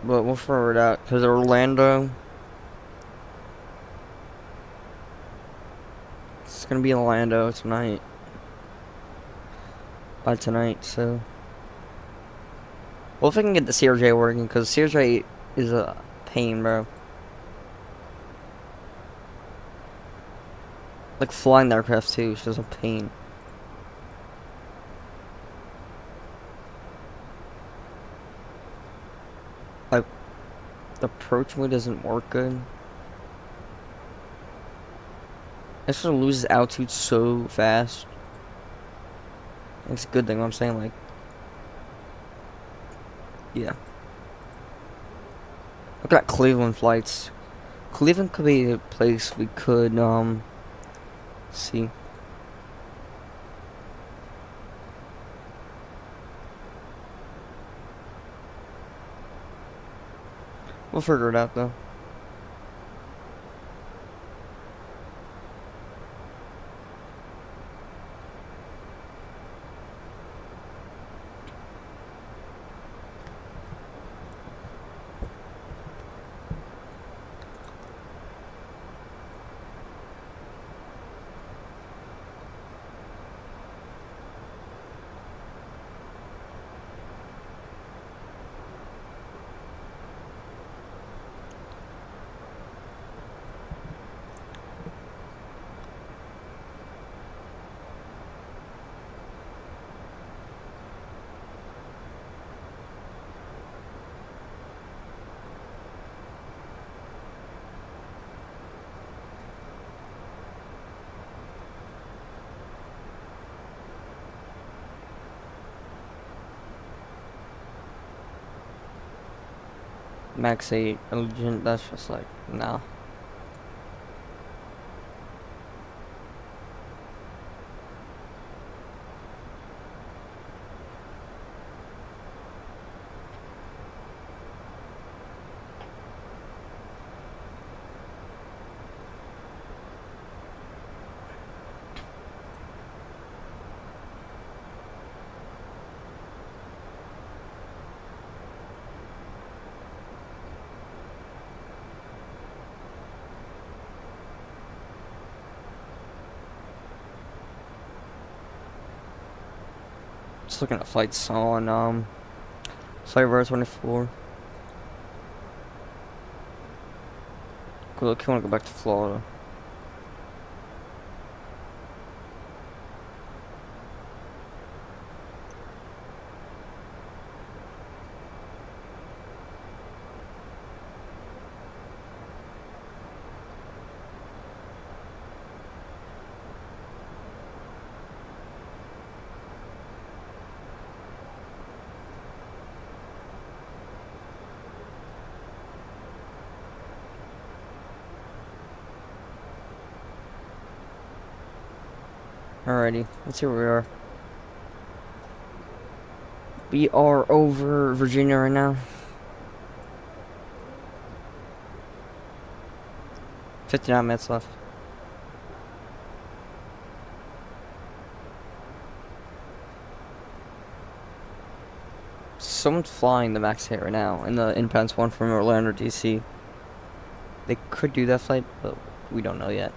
But we'll figure it out, because Orlando, it's gonna be in Orlando tonight. By tonight, so well, if I can get the CRJ working, because CRJ is a pain, bro. Like, flying the aircraft too is just a pain. Like, the approach way doesn't work good. It sort of loses altitude so fast. It's a good thing, what I'm saying, like, yeah. Look at Cleveland flights. Cleveland could be a place we could, see. We'll figure it out, though. Max 8 Allegiant, that's just like, nah. Just looking at flights on Flight 24. Cool, I want to go back to Florida. Alrighty, let's see where we are. We are over Virginia right now. 59 minutes left. Someone's flying the Max 8 right now in the inbound one from Orlando, DC. They could do that flight, but we don't know yet.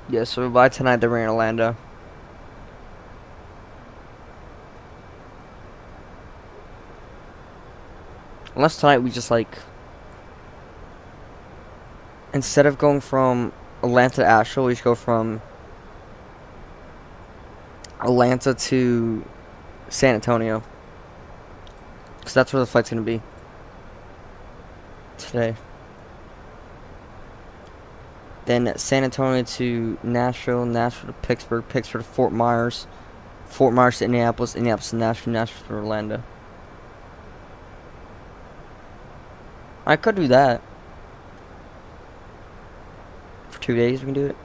Yeah, so by tonight they're in Orlando. Unless tonight we just like, instead of going from Atlanta to Asheville, we just go from Atlanta to San Antonio. Because that's where the flight's going to be today. Then San Antonio to Nashville, Nashville to Pittsburgh, Pittsburgh to Fort Myers, Fort Myers to Indianapolis, Indianapolis to Nashville, Nashville to Orlando. I could do that. For 2 days we can do it.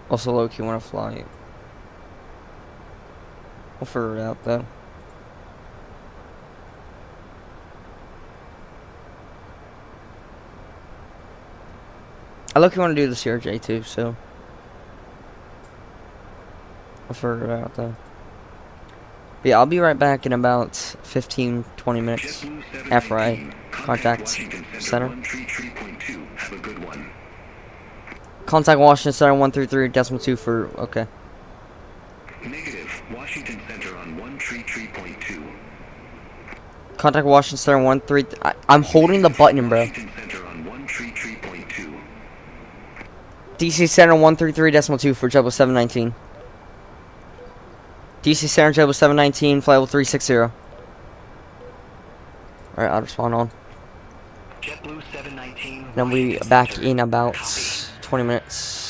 Also low-key want to fly. We'll figure it out though. I look, you want to do the CRJ too, so I'll figure it out though. But yeah, I'll be right back in about 15-20 minutes after I contact center. Contact Washington Center 133.2 for okay. Negative. Washington Center on 133.2. Contact Washington Center 13. I'm holding the button, bro. DC Center 133.2 for JetBlue 719. DC Center JetBlue 719, flight level 360. Alright, I'll respond on. JetBlue 719. Then we'll be back in about 20 minutes.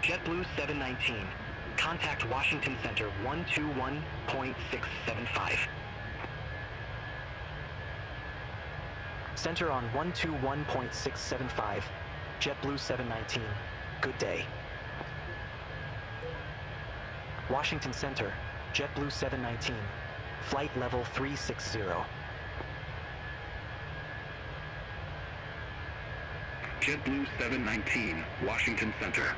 JetBlue 719. Contact Washington Center 121.675. Center on 121.675. JetBlue 719. Good day. Washington Center, JetBlue 719, flight level 360. JetBlue 719, Washington Center.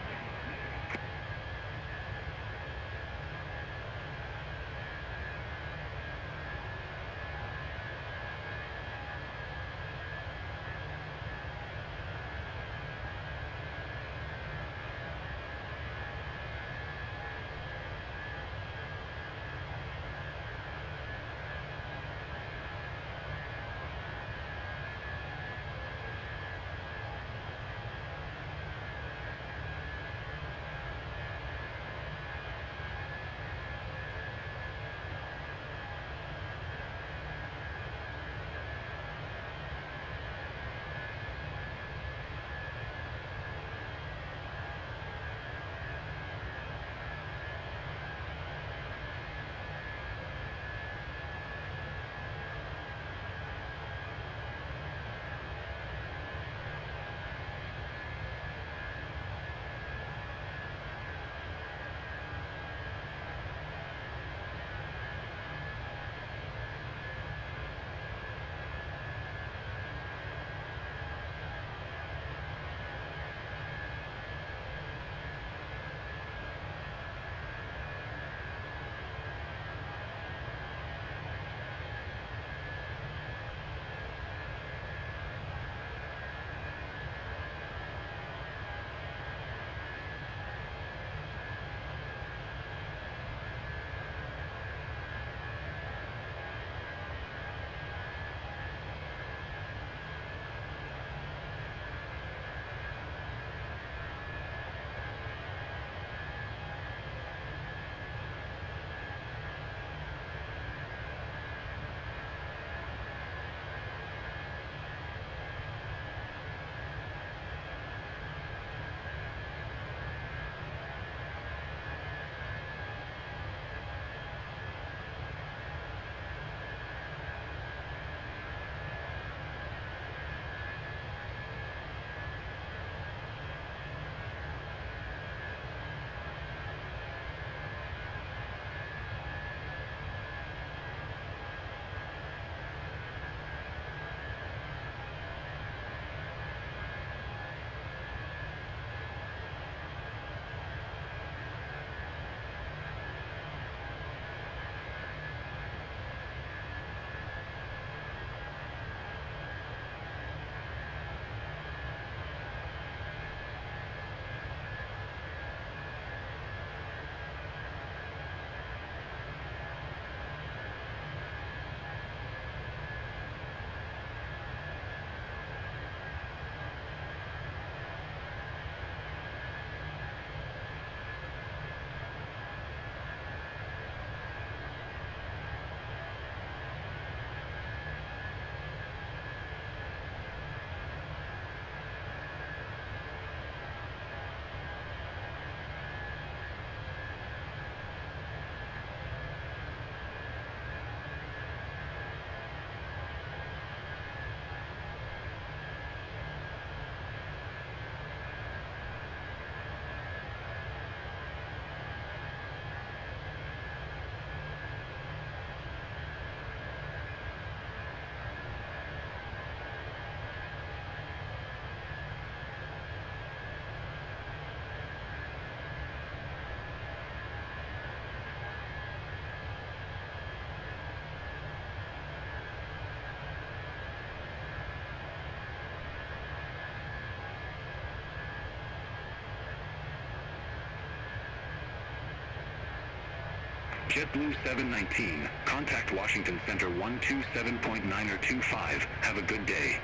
JetBlue 719, contact Washington Center 127.925. Have a good day.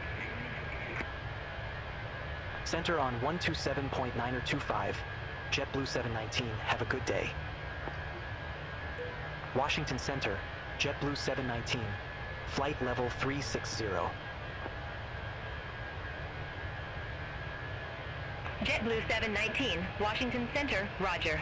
Center on 127.925, JetBlue 719, have a good day. Washington Center, JetBlue 719, flight level 360. JetBlue 719, Washington Center, roger.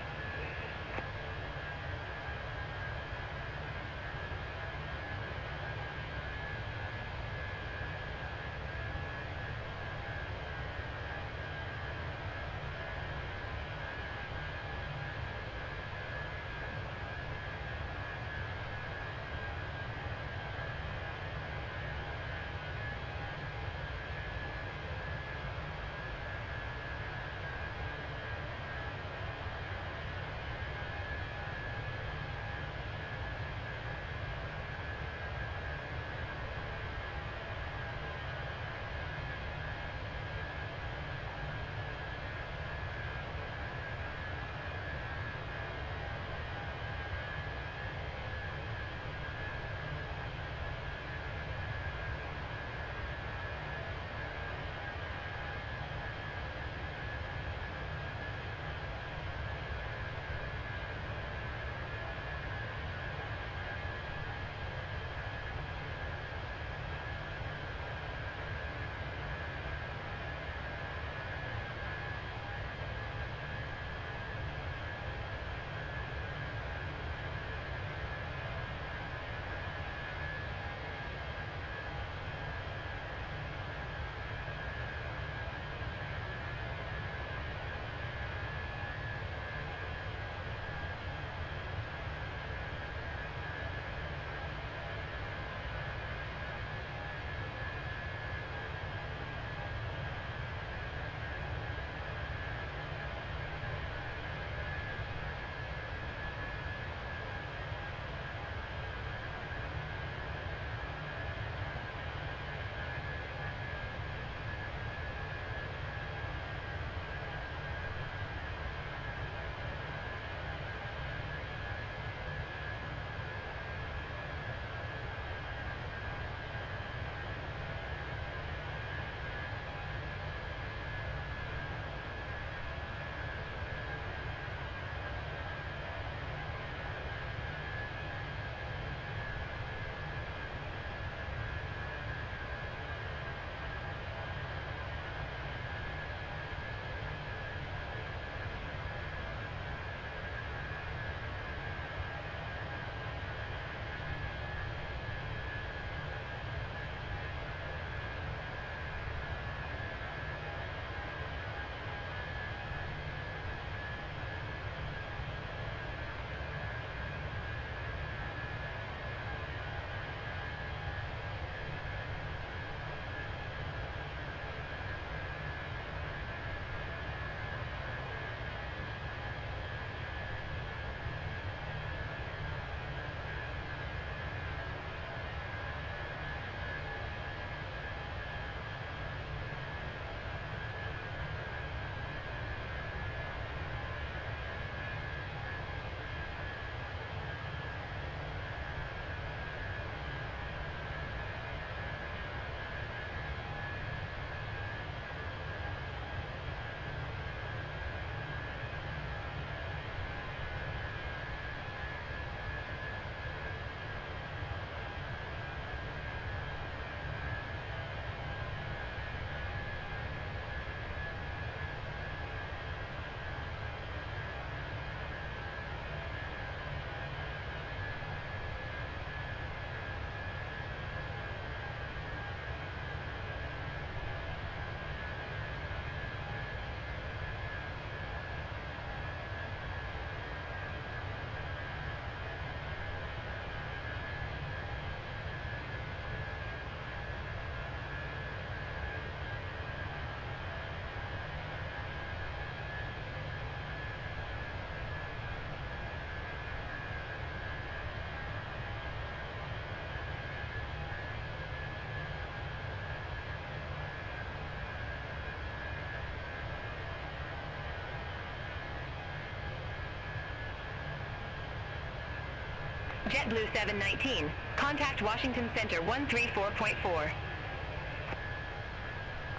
JetBlue 719, contact Washington Center 134.4.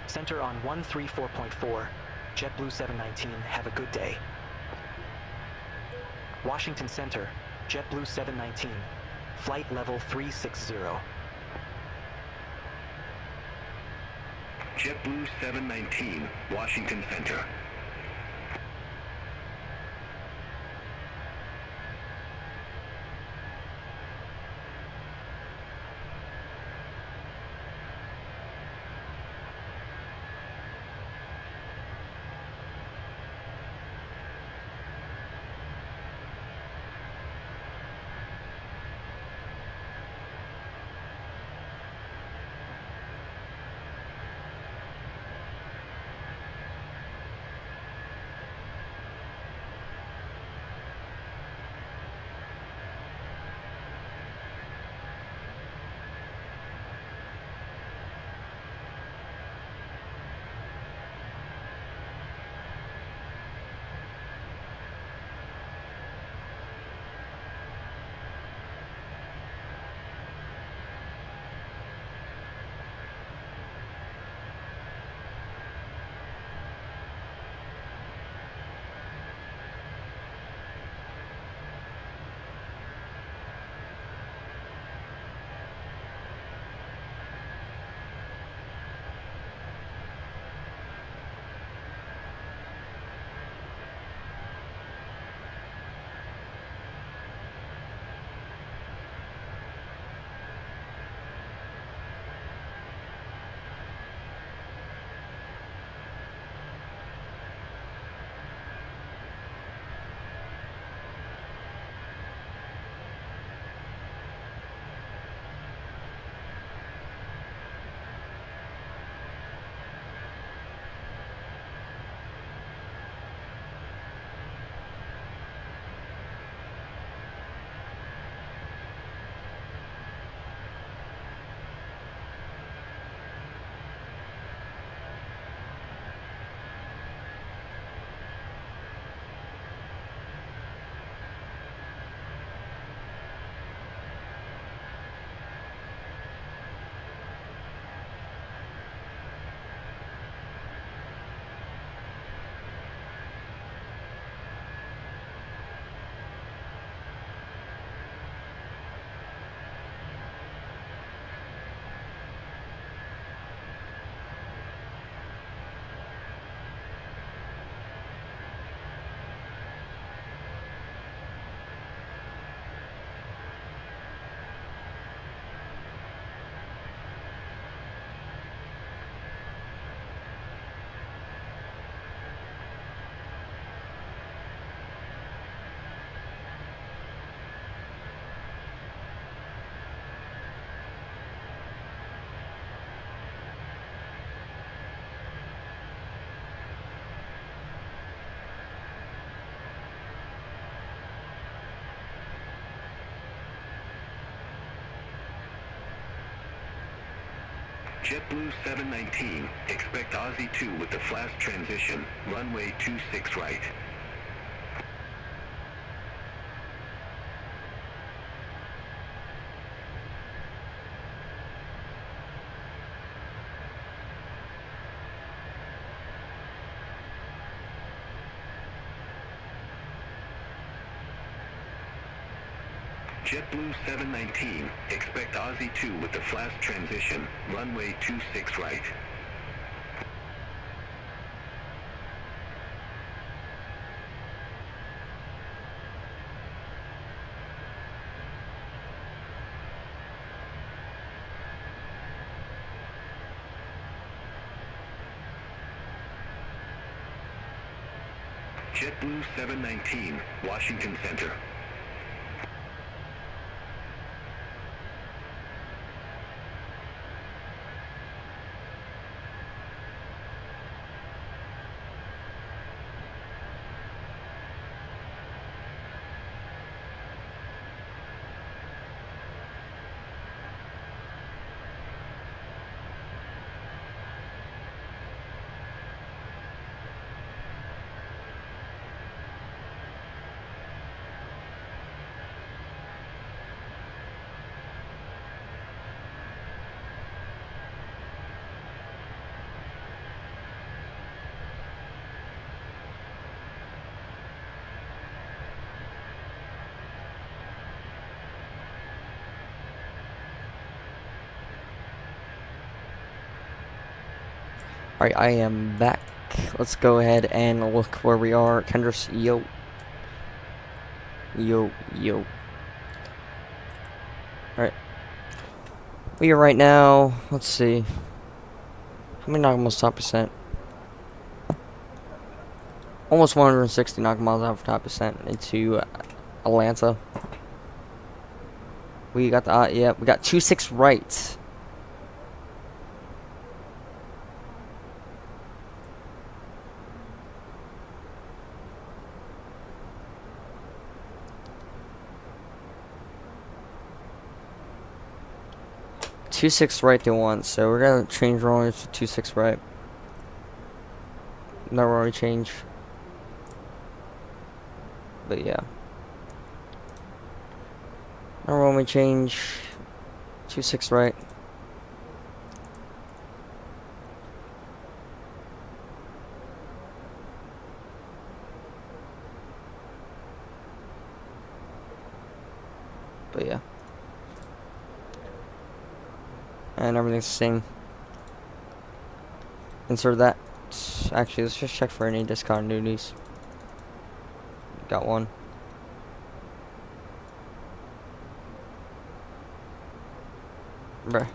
Center on 134.4. JetBlue 719, have a good day. Washington Center, JetBlue 719, flight level 360. JetBlue 719, Washington Center. JetBlue 719, expect Aussie 2 with the flash transition, runway 26 right. JetBlue 719, expect Aussie 2 with the flash transition, runway 26 right. JetBlue 719, Washington Center. Alright, I am back. Let's go ahead and look where we are. Kendrick's Yoke. Yo. Alright. We are right now, let's see. How many nautical miles top percent? Almost 160 nautical miles out for top percent into Atlanta. We got the, yeah, we got 26 right. Two six right they want, so we're gonna change runways to 26 right. No runway change. But yeah. No runway change. 26 right. But yeah. And everything's the same. Insert that. Actually, let's just check for any discontinuities. Got one. Bruh.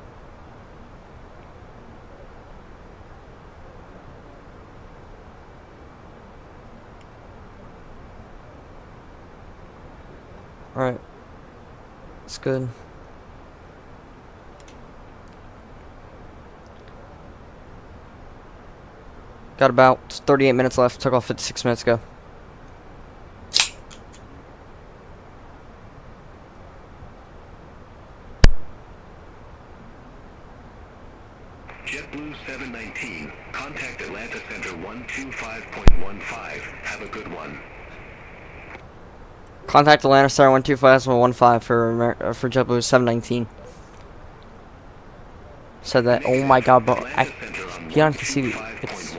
Alright. It's good. Got about 38 minutes left. Took off 56 minutes ago. JetBlue 719. Contact Atlanta Center 125.15. Have a good one. Contact Atlanta Star 125.15 for JetBlue 719. Said that. Oh my god, bro. Beyond can see it's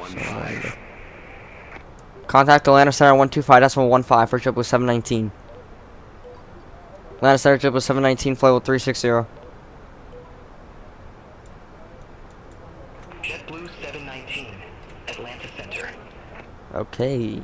contact Atlanta Center 125.15 for JetBlue 719. Atlanta Center JetBlue 719 flight 360. JetBlue 719, Atlanta Center. Okay.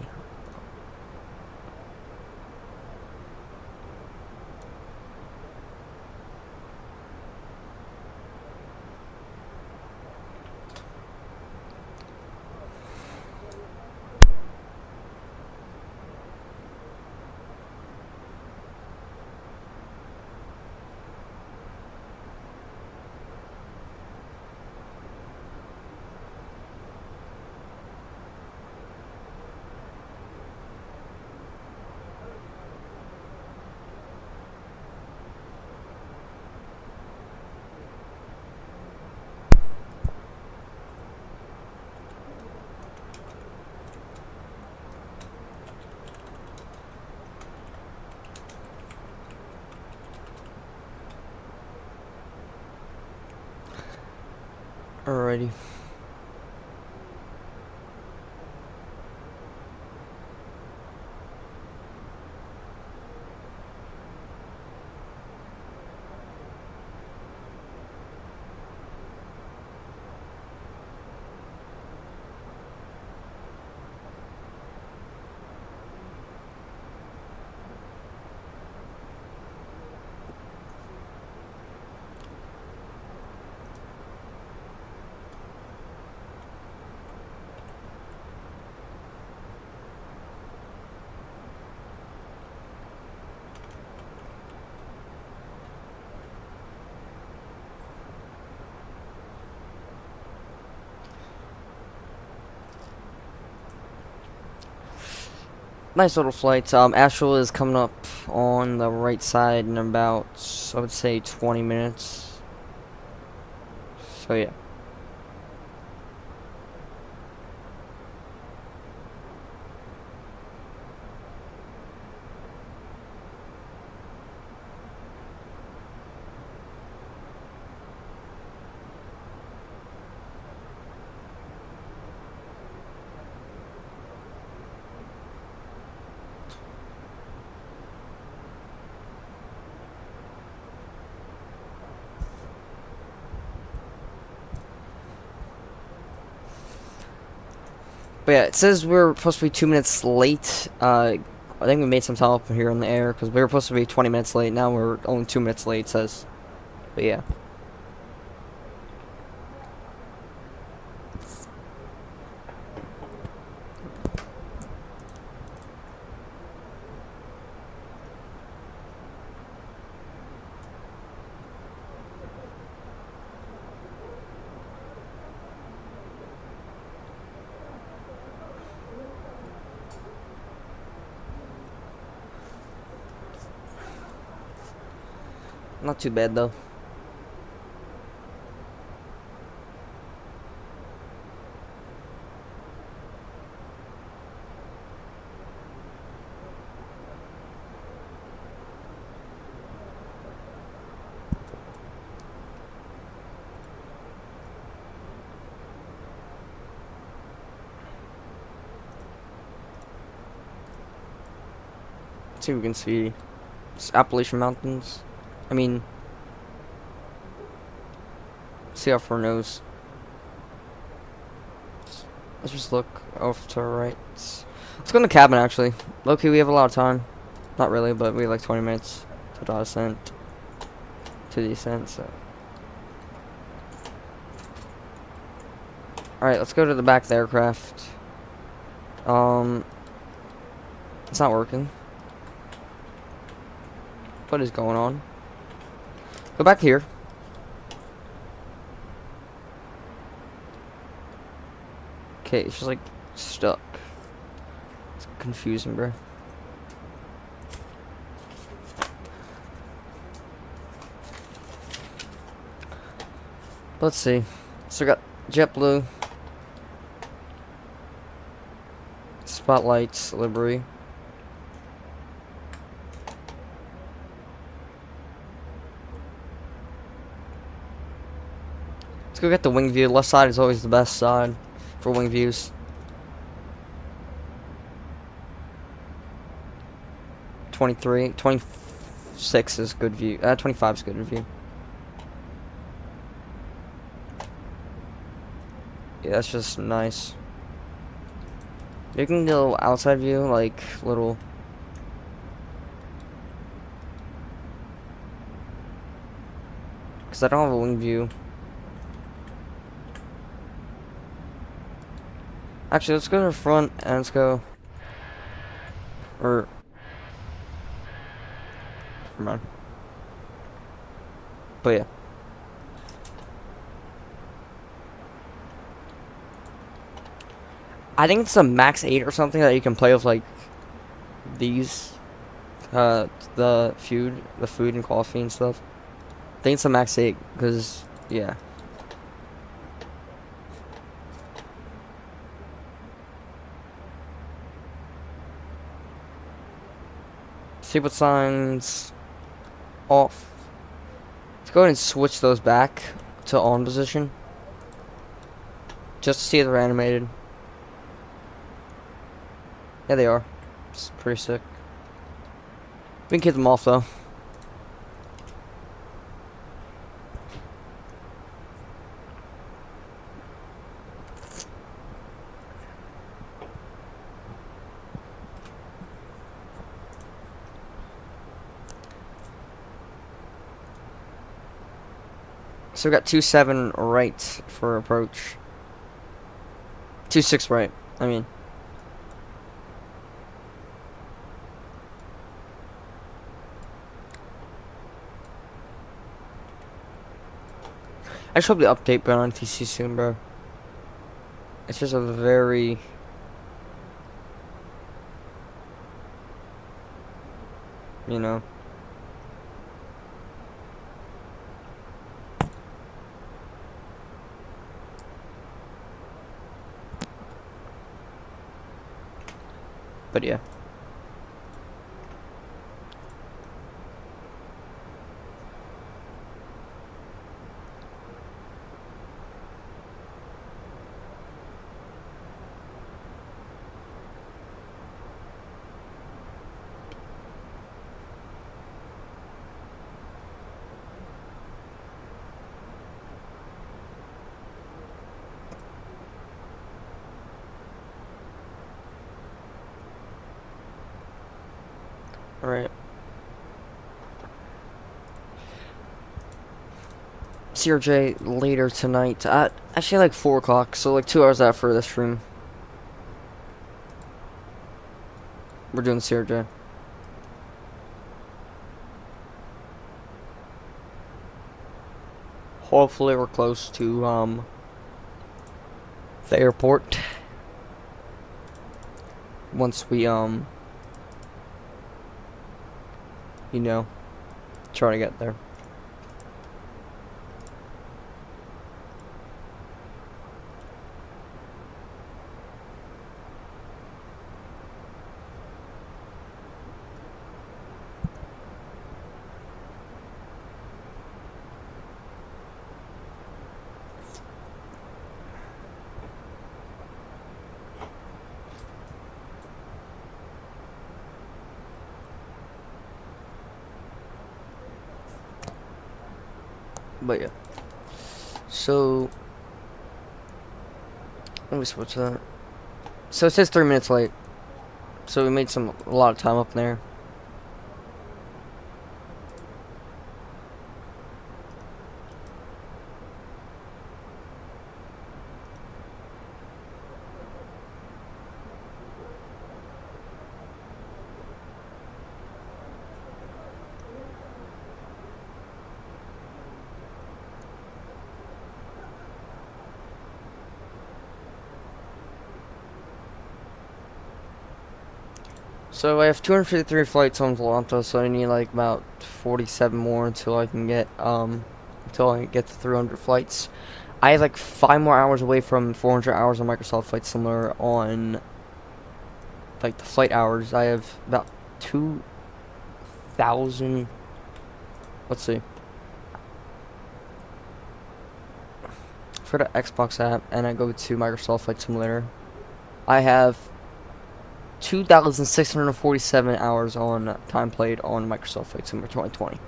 Alrighty. Nice little flight. Astral is coming up on the right side in about, I would say, 20 minutes. So yeah. But yeah, it says we're supposed to be 2 minutes late. I think we made some time up here in the air because we were supposed to be 20 minutes late. Now we're only 2 minutes late, it says. But yeah. Not too bad though. Let's see if we can see Appalachian Mountains. I mean, see how far it knows. Let's just look off to our right. Let's go in the cabin actually. Low-key, we have a lot of time. Not really, but we have like 20 minutes to descent. To descent, so. Alright, let's go to the back of the aircraft. It's not working. What is going on? Go back here. Okay, it's just like stuck. It's confusing, bro. Let's see. So we got JetBlue, spotlights, Livery. Let's go get the wing view. Left side is always the best side for wing views. 23, 26 is good view. 25 is good view. Yeah, that's just nice. You can go outside view, like little. Cause I don't have a wing view. Actually, let's go to the front and let's go. Or. Never mind. But yeah. I think it's a max 8 or something that you can play with, like these, the food and coffee and stuff. I think it's a max 8 because yeah. Seatbelt signs off. Let's go ahead and switch those back to on position, just to see if they're animated. Yeah, they are. It's pretty sick. We can keep them off though. So we got 27 right for approach. 26 right. I mean. I should probably update on TC soon, bro. It's just a very you know. But yeah. Alright. CRJ later tonight. Actually like 4 o'clock, so like 2 hours after this stream. We're doing CRJ. Hopefully we're close to the airport. Once we you know, try to get there. But yeah. So let me switch that. So it says 3 minutes late. So we made a lot of time up there. So I have 253 flights on Volanta, so I need like about 47 more until I can get to 300 flights. I have like 5 more hours away from 400 hours on Microsoft Flight Simulator on like the flight hours. I have about 2,000. Let's see. For the Xbox app, and I go to Microsoft Flight Simulator, I have 2,647 hours on time played on Microsoft Flight Simulator 2020.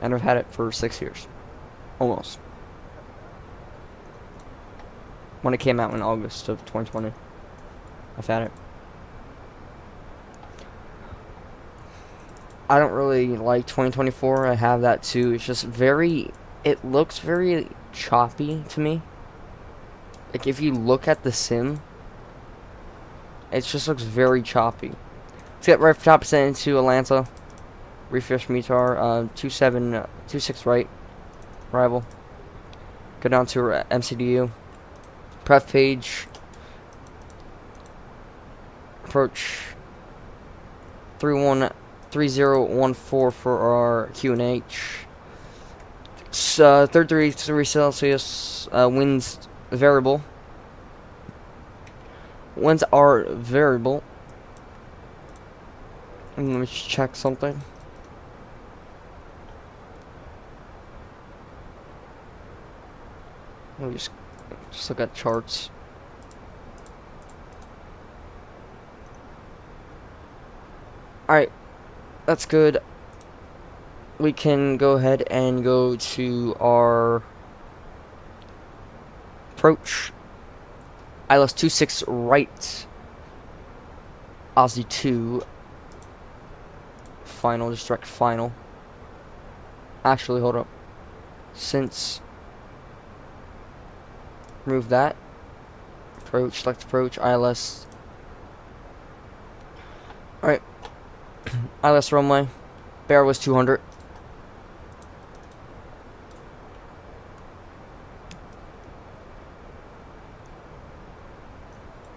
And I've had it for 6 years. Almost. When it came out in August of 2020. I've had it. I don't really like 2024. I have that too. It's just it looks very choppy to me. Like if you look at the sim, it just looks very choppy. Let's get right top sent into Atlanta. Refresh METAR, 26 right. Arrival. Go down to MCDU. Pref page. Approach 3014 for our QNH. 33 Celsius. Winds variable. Winds are variable. Let me just check something. Let me just look at charts. Alright, that's good. We can go ahead and go to our approach. ILS 26 right. Aussie 2. Final, just direct final. Actually, hold up. Since remove that. Approach, select approach, ILS. Alright. ILS runway. Bear was 200.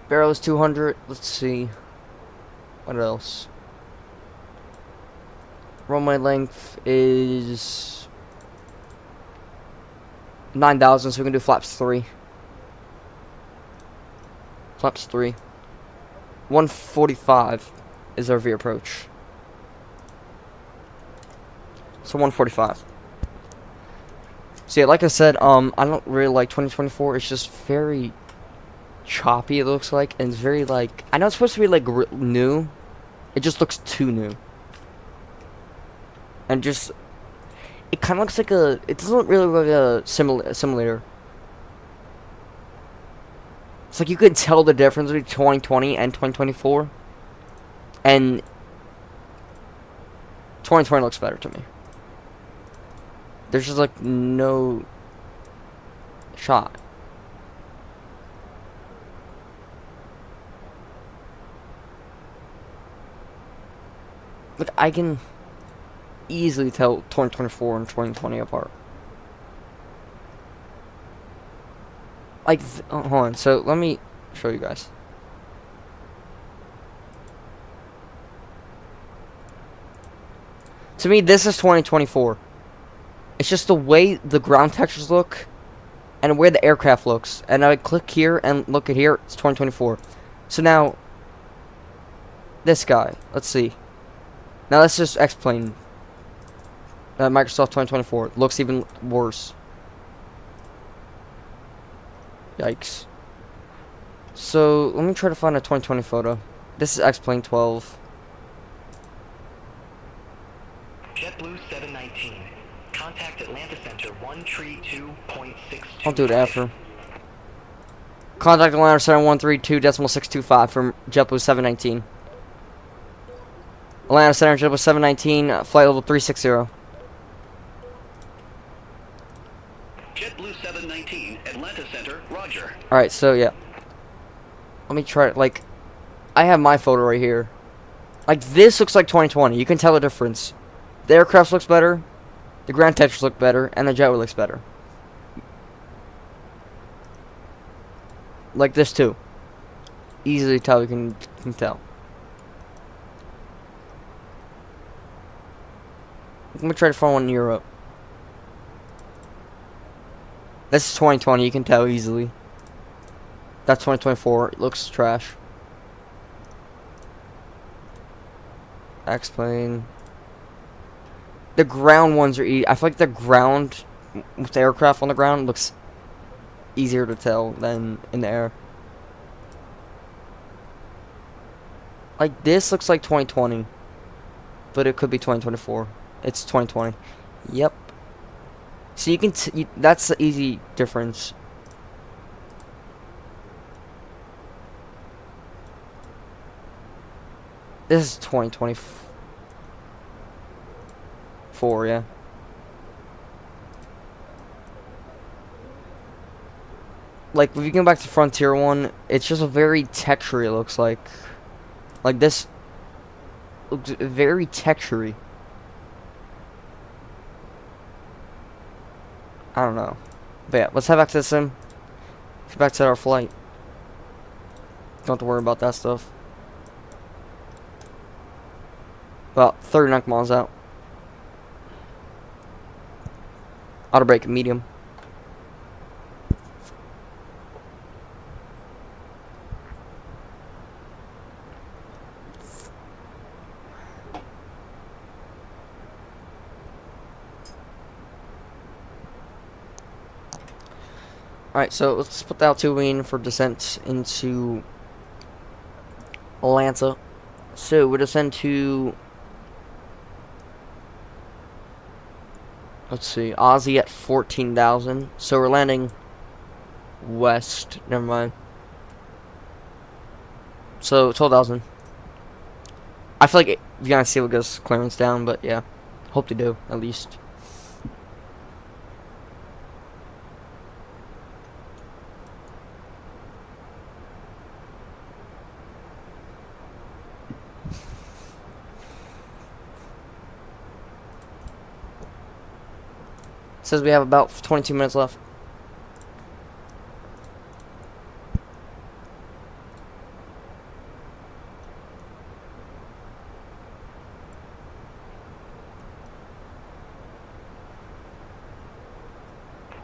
Barrel is 200. Let's see. What else? Runway length is 9,000, so we can do flaps 3. Flaps 3. 145 is our V approach. So 145. So yeah, like I said, I don't really like 2024. It's just very choppy, it looks like, and it's very like, I know it's supposed to be like new. It just looks too new. And just, it kind of looks like it doesn't really look like a simulator. It's like you could tell the difference between 2020 and 2024. And 2020 looks better to me. There's just like no shot. Like, I can easily tell 2024 and 2020 apart. Like, hold on. So let me show you guys. To me, this is 2024. It's just the way the ground textures look and where the aircraft looks. And I click here and look at here, it's 2024. So now, this guy, let's see. Now let's just explain. Microsoft 2024 looks even worse. Yikes. So let me try to find a 2020 photo. This is X-Plane 12. JetBlue 719. Contact Atlanta Center 132.625. I'll do it after. Contact Atlanta Center 132.625 from JetBlue 719. Atlanta Center JetBlue 719, flight level 360. JetBlue 719, Atlanta Center, roger. Alright, so yeah. Let me try it. Like, I have my photo right here. Like, this looks like 2020. You can tell the difference. The aircraft looks better, the ground textures look better, and the jetway looks better. Like this too. Easily tell, you can tell. Let me try to find one in Europe. This is 2020, you can tell easily. That's 2024, it looks trash. X-Plane. The ground ones are I feel like the ground, with the aircraft on the ground, looks easier to tell than in the air. Like, this looks like 2020. But it could be 2024. It's 2020. Yep. So you can that's the easy difference. This is 2024, yeah. Like, if you go back to Frontier one, it's just a very textury, it looks like. Like, this looks very textury. I don't know. But yeah, let's head back to the sim. Get back to our flight. Don't have to worry about that stuff. About 39 miles out. Auto brake medium. Alright, so let's put the altitude in for descent into Atlanta. So we descend to, let's see, Aussie at 14,000. So we're landing west. Never mind. So 12,000. I feel like you're gonna see what goes clearance down, but yeah, hope to do at least. Says we have about 22 minutes left.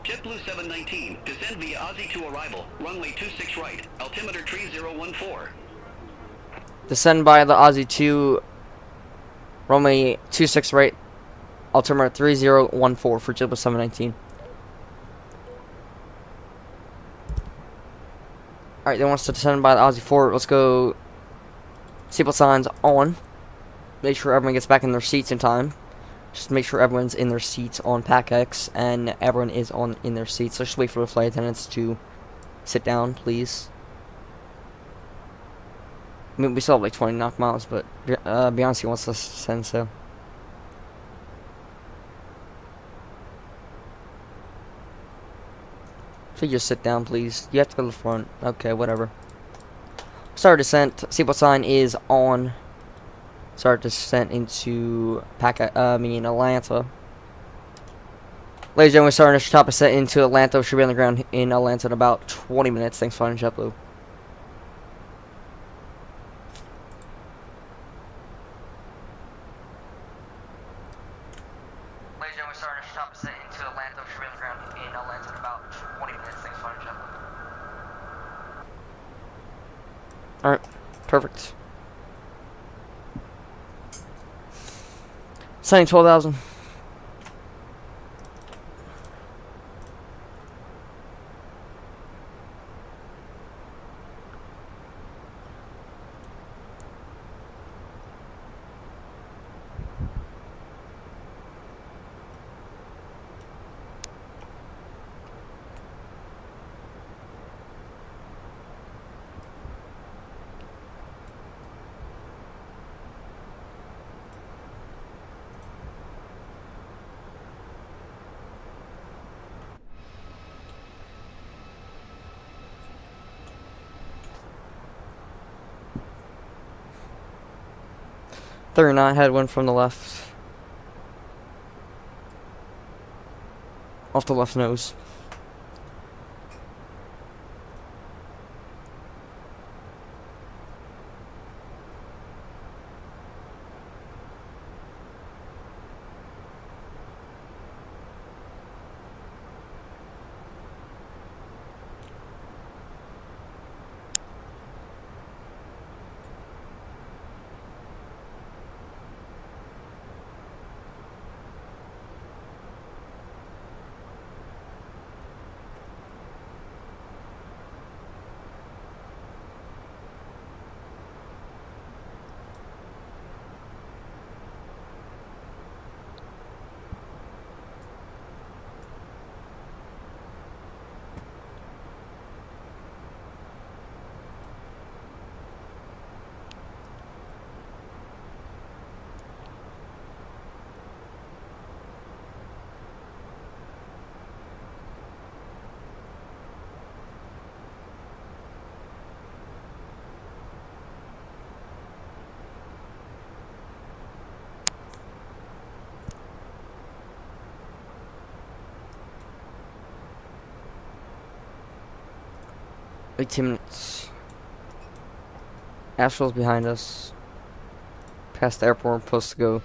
JetBlue 719, descend via Aussie to arrival, runway 26 right, altimeter 3014. Descend by the Aussie 2, runway 26 right, altimeter 3014 for JetBlue 719. Alright, they want us to descend by the Aussie 4. Let's go. Seatbelt signs on. Make sure everyone gets back in their seats in time. Just make sure everyone's in their seats on PAC-X and everyone is in their seats. So just wait for the flight attendants to sit down, please. I mean, we still have like 20 knock miles, but Beyonce wants us to descend, so. Please just sit down, please. You have to go to the front. Okay, whatever. Start descent. Seatbelt sign is on. Start descent into Atlanta. Ladies and gentlemen, we're starting to top descent into Atlanta. We should be on the ground in Atlanta in about 20 minutes. Thanks for flying JetBlue. Ladies and gentlemen, we're starting to top descent into Atlanta. We should be on the ground in Atlanta in about 20 minutes. Thanks for flying JetBlue. Alright, perfect. Setting 12,000. .39 headwind from the left. Off the left nose. Eighteen minutes. Astral's behind us. Past the airport, we're supposed to go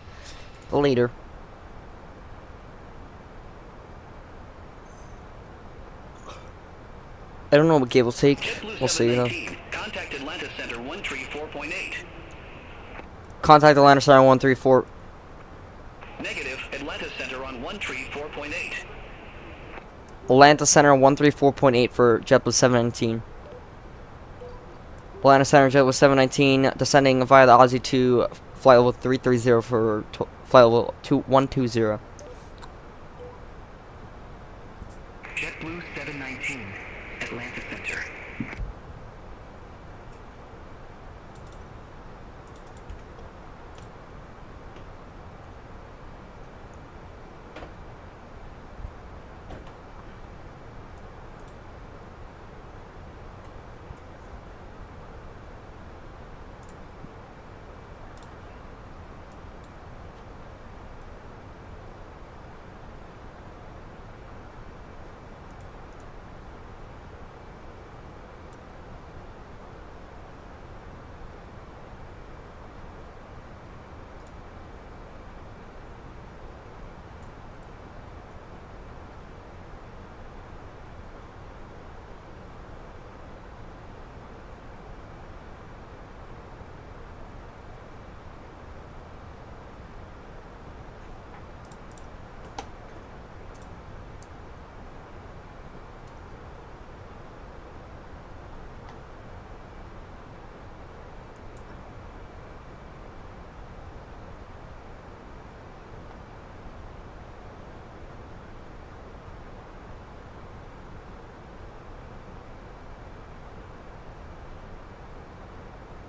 later. I don't know what gate we'll take. We'll see, though. Contact Atlanta Center 134.8. Contact Atlanta Center 134. Negative. Atlanta Center on 134.8. Atlanta Center 134.8 for JetBlue 719. Atlanta Center JetBlue 719 descending via the Aussie 2 flight level 330 for flight level 120. JetBlue 719, Atlanta Center.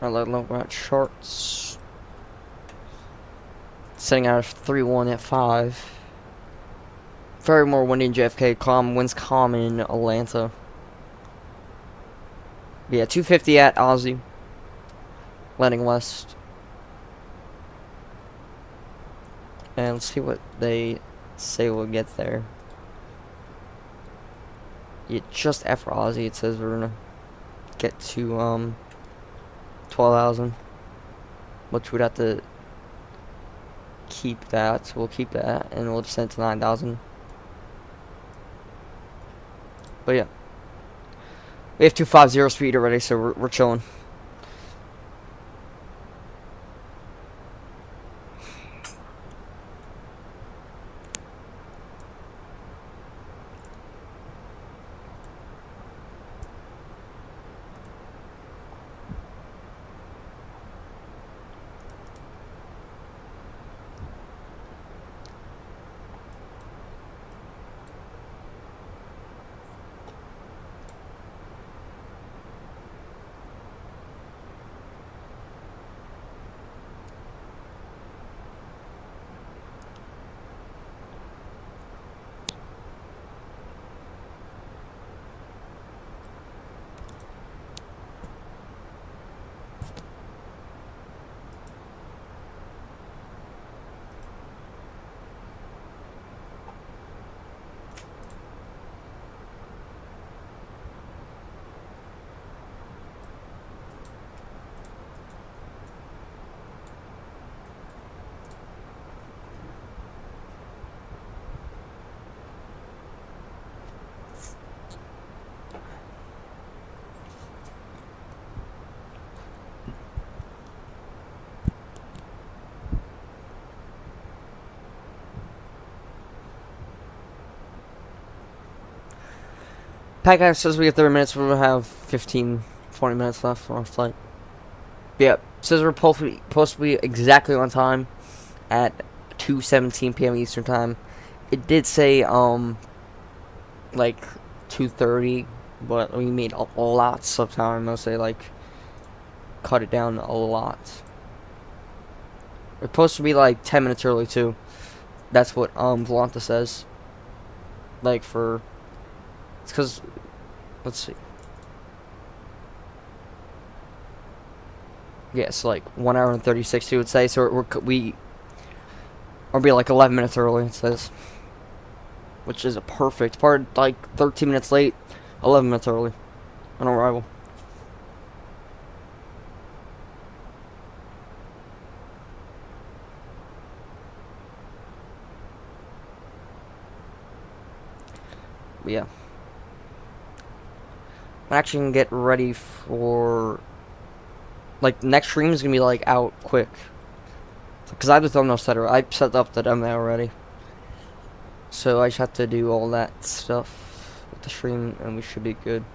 I look at charts. Setting out of 3-1 at 5. Very more windy in JFK. Calm. Winds calm in Atlanta. But yeah, 250 at Aussie. Landing west. And let's see what they say we'll get there. Yeah, just after Aussie, it says we're gonna get to 12,000, which we'd have to keep that. So we'll keep that, and we'll descend to 9,000. But yeah, we have 250 speed already, so we're chilling. Pack says we have 30 minutes. We'll have 15, 20 minutes left on our flight. Yep. Says we're supposed to be exactly on time at 2:17 p.m. Eastern time. It did say like 2:30, but we made a lots of time. I'll say like cut it down a lot. We're supposed to be like 10 minutes early too. That's what Volanta says. Like for it's because let's see. Yeah, it's like 1 hour and 36 he would say. So we'll be like 11 minutes early. It says, which is a perfect part. Like 13 minutes late, 11 minutes early on arrival. But yeah, I'm actually gonna get ready for. Like, next stream is gonna be, like, out quick. Because I have the thumbnail setter. I set up the demo already. So I just have to do all that stuff with the stream, and we should be good.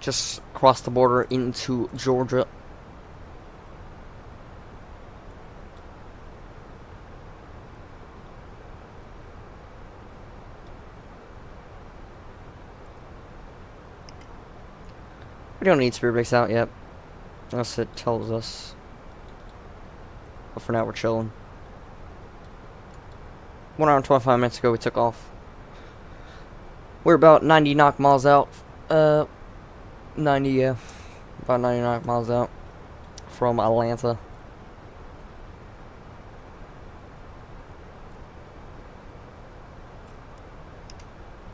Just cross the border into Georgia. We don't need speed brakes out yet, unless it tells us. But for now, we're chilling. 1 hour and 25 minutes ago, we took off. We're about 90 knock miles out. 90, yeah. About 99 miles out from Atlanta.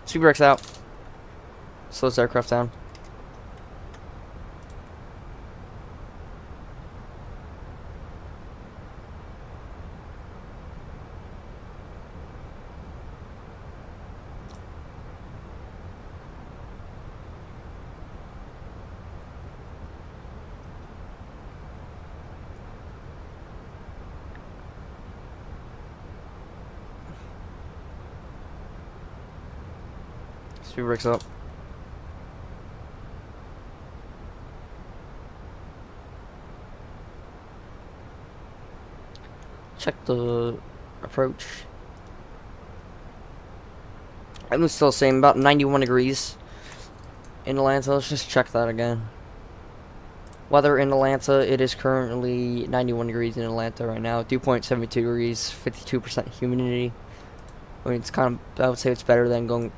Speed brakes out. Slow this aircraft down. Speed brakes up. Check the approach. I'm still saying about 91 degrees in Atlanta. Let's just check that again. Weather in Atlanta, it is currently 91 degrees in Atlanta right now. 2.72 degrees, 52% humidity. I mean, it's kind of, I would say it's better than going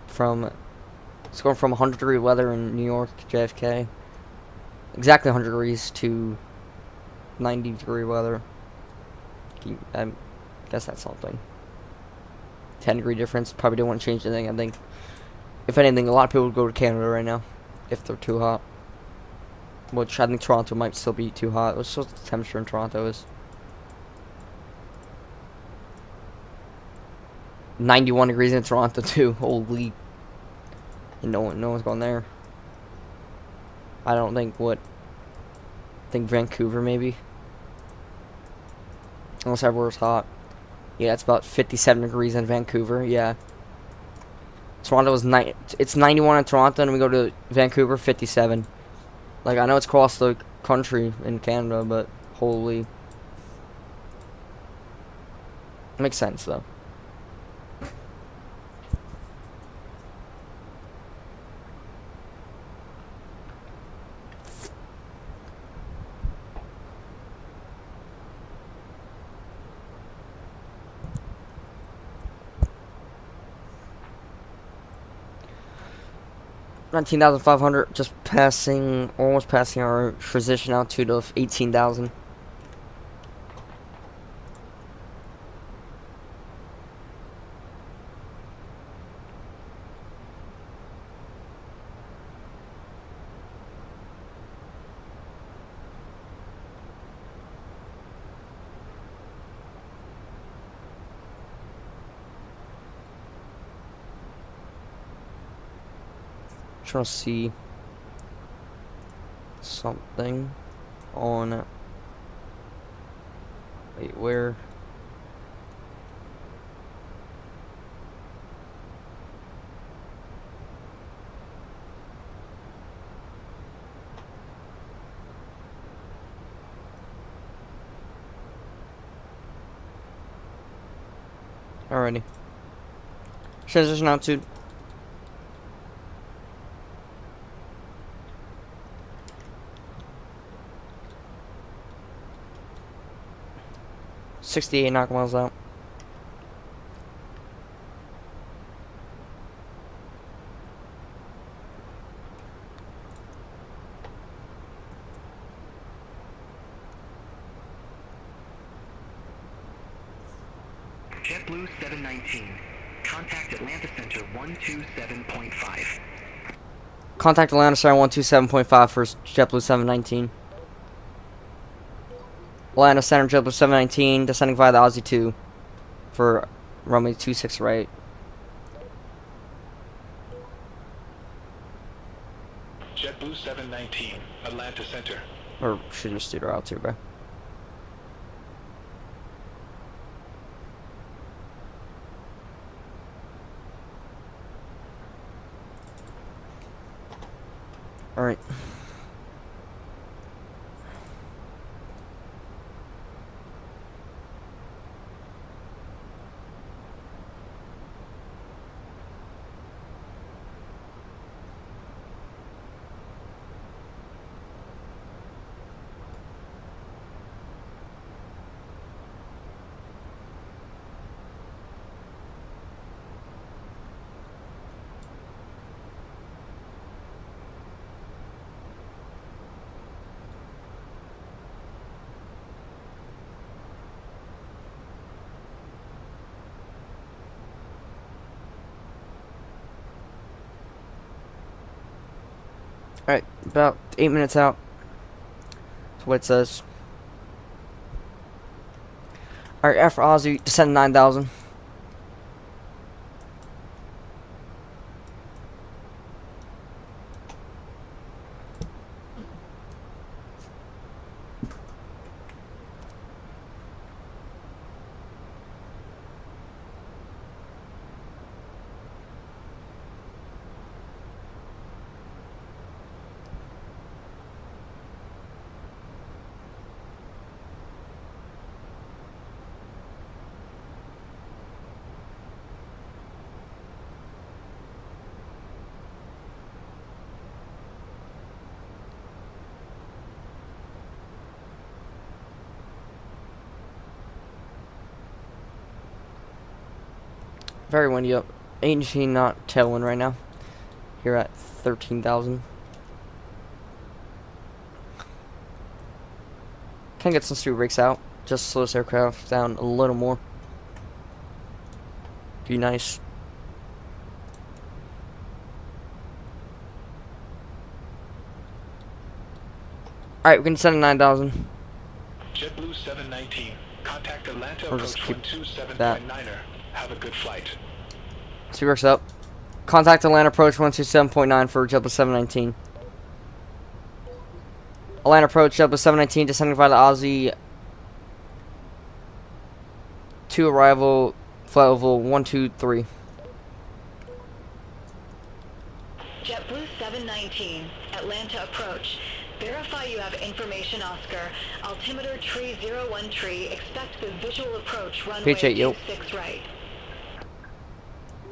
from 100 degree weather in New York, JFK. Exactly 100 degrees to 90 degree weather. I guess that's something. 10 degree difference. Probably don't want to change anything. I think, if anything, a lot of people would go to Canada right now if they're too hot. Which I think Toronto might still be too hot. What's the temperature in Toronto is? 91 degrees in Toronto too. Holy. And no one's going there. I don't think I think Vancouver maybe. Unless everywhere's hot. Yeah, it's about 57 degrees in Vancouver. Yeah. Toronto is it's 91 in Toronto, and we go to Vancouver, 57. Like, I know it's across the country in Canada, but holy. Makes sense though. $19,500, just almost passing our transition altitude of 18,000. Trying to see something on. Wait, where? Alrighty. Transition altitude. .68 knock miles out. JetBlue 719. Contact Atlanta Center 127.5. Contact Atlanta Center 127.5 for JetBlue 719. Atlanta Center, JetBlue 719, descending via the Aussie 2 for runway 26 right. JetBlue 719, Atlanta Center. Or should just do the route too, bro. Alright. Alright, about 8 minutes out. That's what it says. Alright, after Aussie, descend 9,000. Very windy up. Agency not tailwind right now. Here at 13,000. Can get some speed brakes out. Just slow this aircraft down a little more. Be nice. Alright, we're gonna send a 9,000. JetBlue 719. Contact Atlanta We'll just approach keep 127.9er. Have a good flight. Speed brakes up. Contact Atlanta approach 127.9 for JetBlue 719. Atlanta approach JetBlue 719 descending via the Aussie 2 arrival flight level 123. JetBlue 719, Atlanta approach. Verify you have information Oscar. Altimeter tree 01 tree. Expect the visual approach runway PH8 Yoke. 26 right.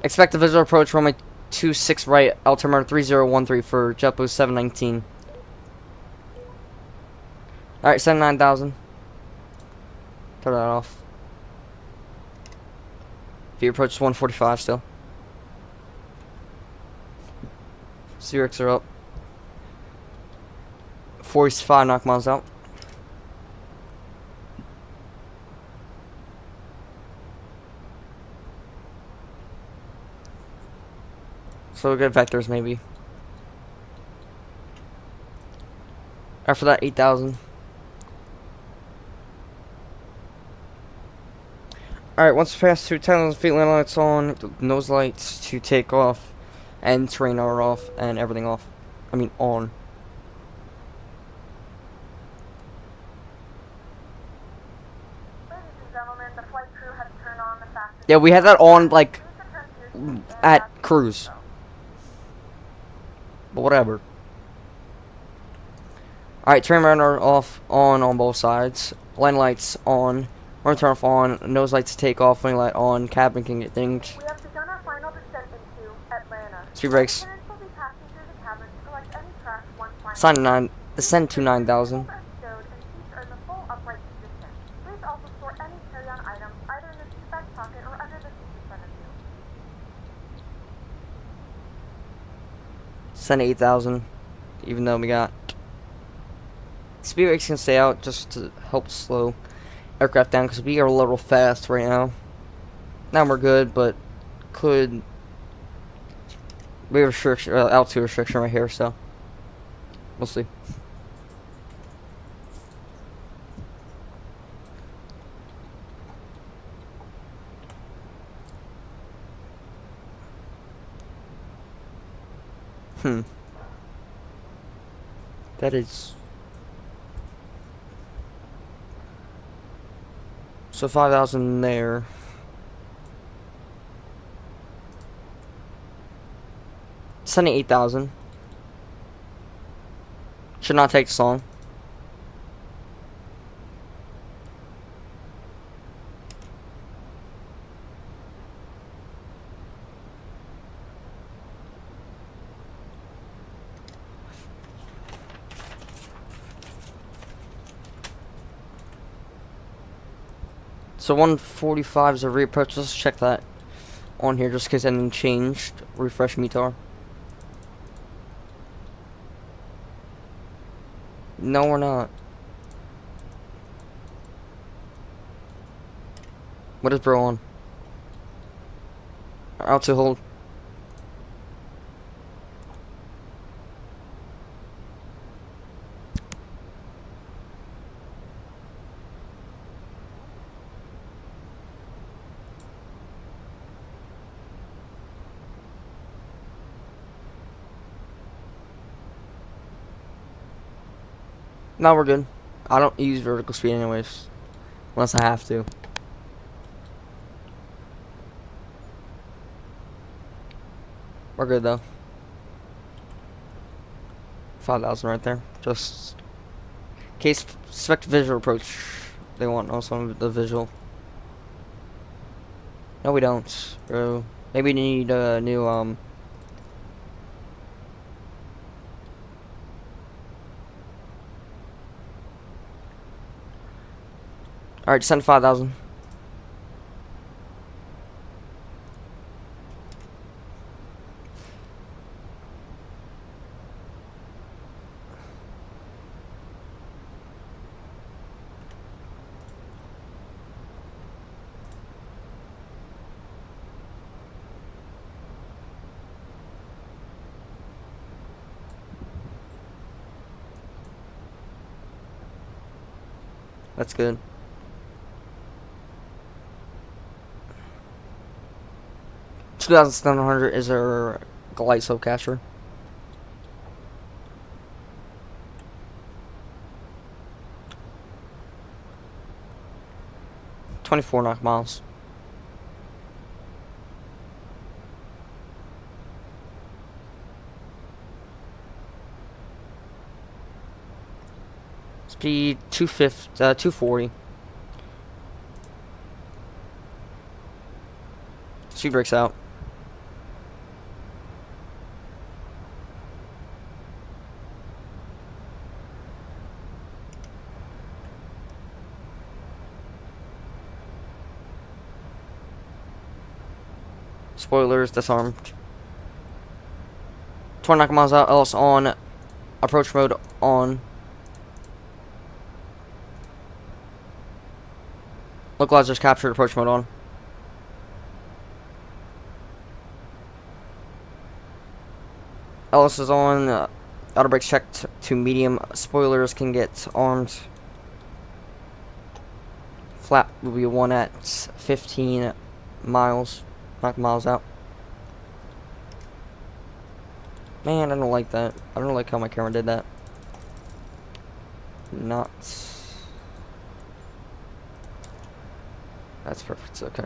Expect the visual approach runway 26 right, altimeter 3013 for JetBlue 719. Alright, send 9,000. Turn that off. View approach 145 still. Zerix are up. 45 knock miles out. So we'll get vectors maybe. After that, 8,000. Alright, once we pass through 10,000 feet, land lights on, nose lights to take off, and terrain are off, and everything off. I mean, on. Ladies and gentlemen, the flight crew has turned on the fastest. Yeah, we had that on, like, Please return to your seats and at fasten cruise. your seatbelt. But whatever. Alright, terrain radar off, on both sides. Land lights on. Run turn off on. Nose lights take off. Wing light on. Cabin can get dinged. We have begun our final descent into Atlanta. Speed brakes. Lieutenants will be passing through the cabin to collect any trash once final. Sign 9. Descend to 9,000. Tables are stowed and seats are in the full upright position. Please also store any carry-on items either in the seat back pocket or under the seat in front of you. Send 8,000. Even though we got. Speed brakes can stay out just to help slow aircraft down because we are a little fast right now. Now we're good, but could. We have restriction, altitude restriction right here, so we'll see. That is. So 5,000 there. Sending 8,000. Should not take this long. So 145 is a reapproach. Let's check that on here just in case anything changed. Refresh METAR. No, we're not. What is bro on? Out to hold. No, we're good. I don't use vertical speed anyways. Unless I have to. We're good though. 5,000 right there. Just in case expect visual approach. They want also the visual. No, we don't, bro. Maybe we need a new Alright, send 5,000. That's good. $2,700 is our glide slope capture. $24 knock miles. Speed 240. Speed breaks out. Spoilers disarmed. 20 knock miles out. Else on. Approach mode on. Localizers captured. Approach mode on. Ellis is on. Auto brakes checked to medium. Spoilers can get armed. Flap will be 1 at 15 miles. Knock miles out. Man, I don't like that. I don't like how my camera did that. Not. That's perfect. Okay.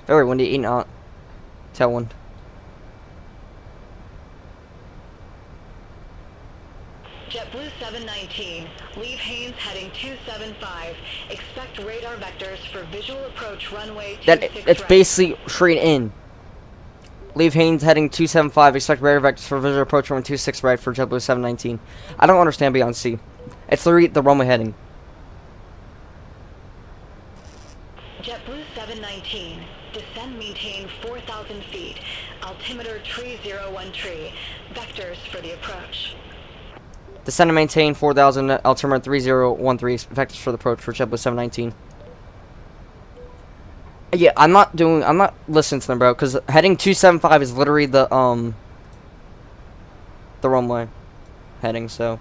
Very windy. 8 knot. Tailwind. JetBlue 719, leave Haynes heading 275. Expect radar vectors for visual approach runway 26 It's right. basically straight in. Leave Haynes heading 275. Expect radar vectors for visual approach runway 26 right for JetBlue 719. I don't understand beyond C. It's the runway heading. JetBlue 719, descend maintain 4,000 feet. Altimeter tree 01 tree. Vectors for the approach. Descend and maintain 4,000. Altimeter 3013. Vectors for the approach for JetBlue 719. Yeah, I'm not listening to them, bro, because heading 275 is literally the runway heading, so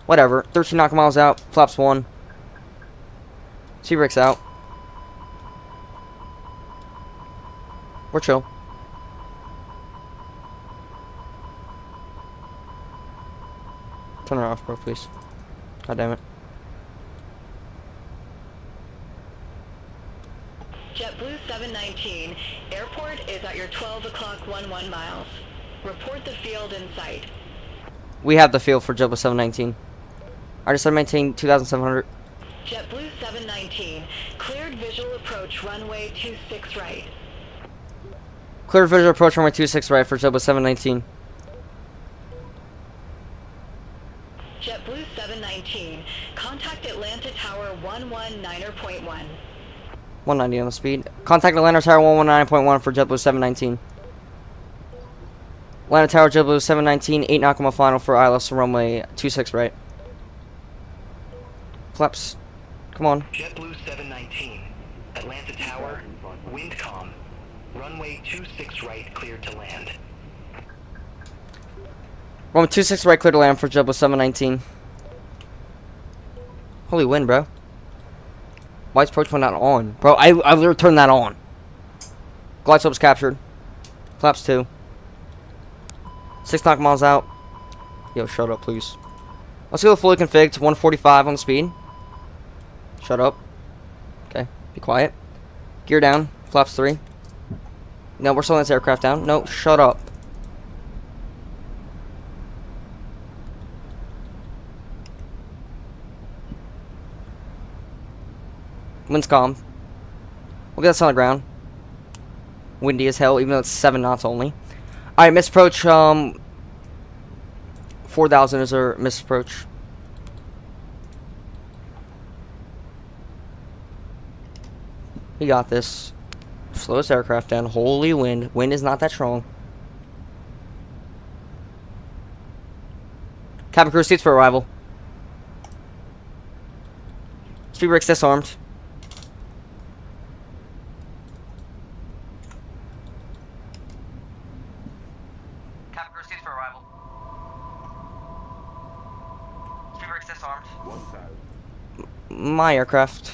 whatever. 13 knock miles out, flaps 1. Sea brakes out. We're chill. Turn it off, bro, please. God damn it. JetBlue 719, airport is at your 12 o'clock 11 miles. Report the field in sight. We have the field for JetBlue 719. I just said maintain 2,700. JetBlue 719, cleared visual approach runway 26 right. Clear visual approach runway 26 right for JetBlue 719. JetBlue 719, contact Atlanta Tower 119.1. 190 on the speed. Contact Atlanta Tower 119.1 for JetBlue 719. Atlanta Tower JetBlue 719, 8 knock mile final for ILS runway 26 right. Flaps. Come on. JetBlue 719, Atlanta Tower, wind calm. Runway 26 right cleared to land. Runway 26 right clear to land for JetBlue 719. Holy wind, bro. Why is approach one not on? Bro, I literally turned that on. Glide slope's captured. Flaps 2. 6 knock miles out. Yo, shut up, please. Let's go fully config to 145 on the speed. Shut up. Okay, be quiet. Gear down. Flaps 3. No, we're slowing this aircraft down. No, shut up. Wind's calm. We'll get us on the ground. Windy as hell, even though it's 7 knots only. Alright, misapproach. 4,000 is our misapproach. We got this. Slow this aircraft down. Holy wind. Wind is not that strong. Cabin crew seats for arrival. Speed brakes disarmed. Cabin crew seats for arrival. Speed brakes disarmed. My aircraft.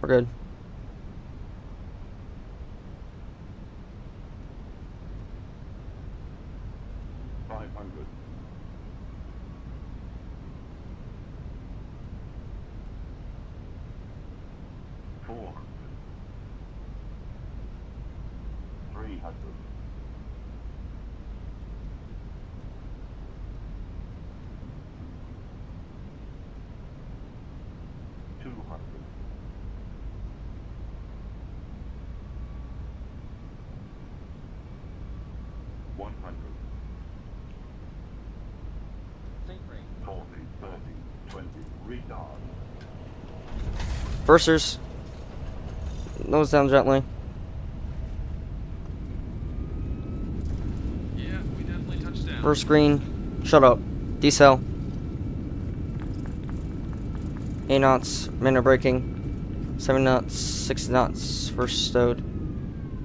We're good. Bursers. Nose down gently. Yeah, we definitely touched down. First green. Shut up. Decel. 8 knots. Minute braking. 7 knots. 6 knots. First stowed.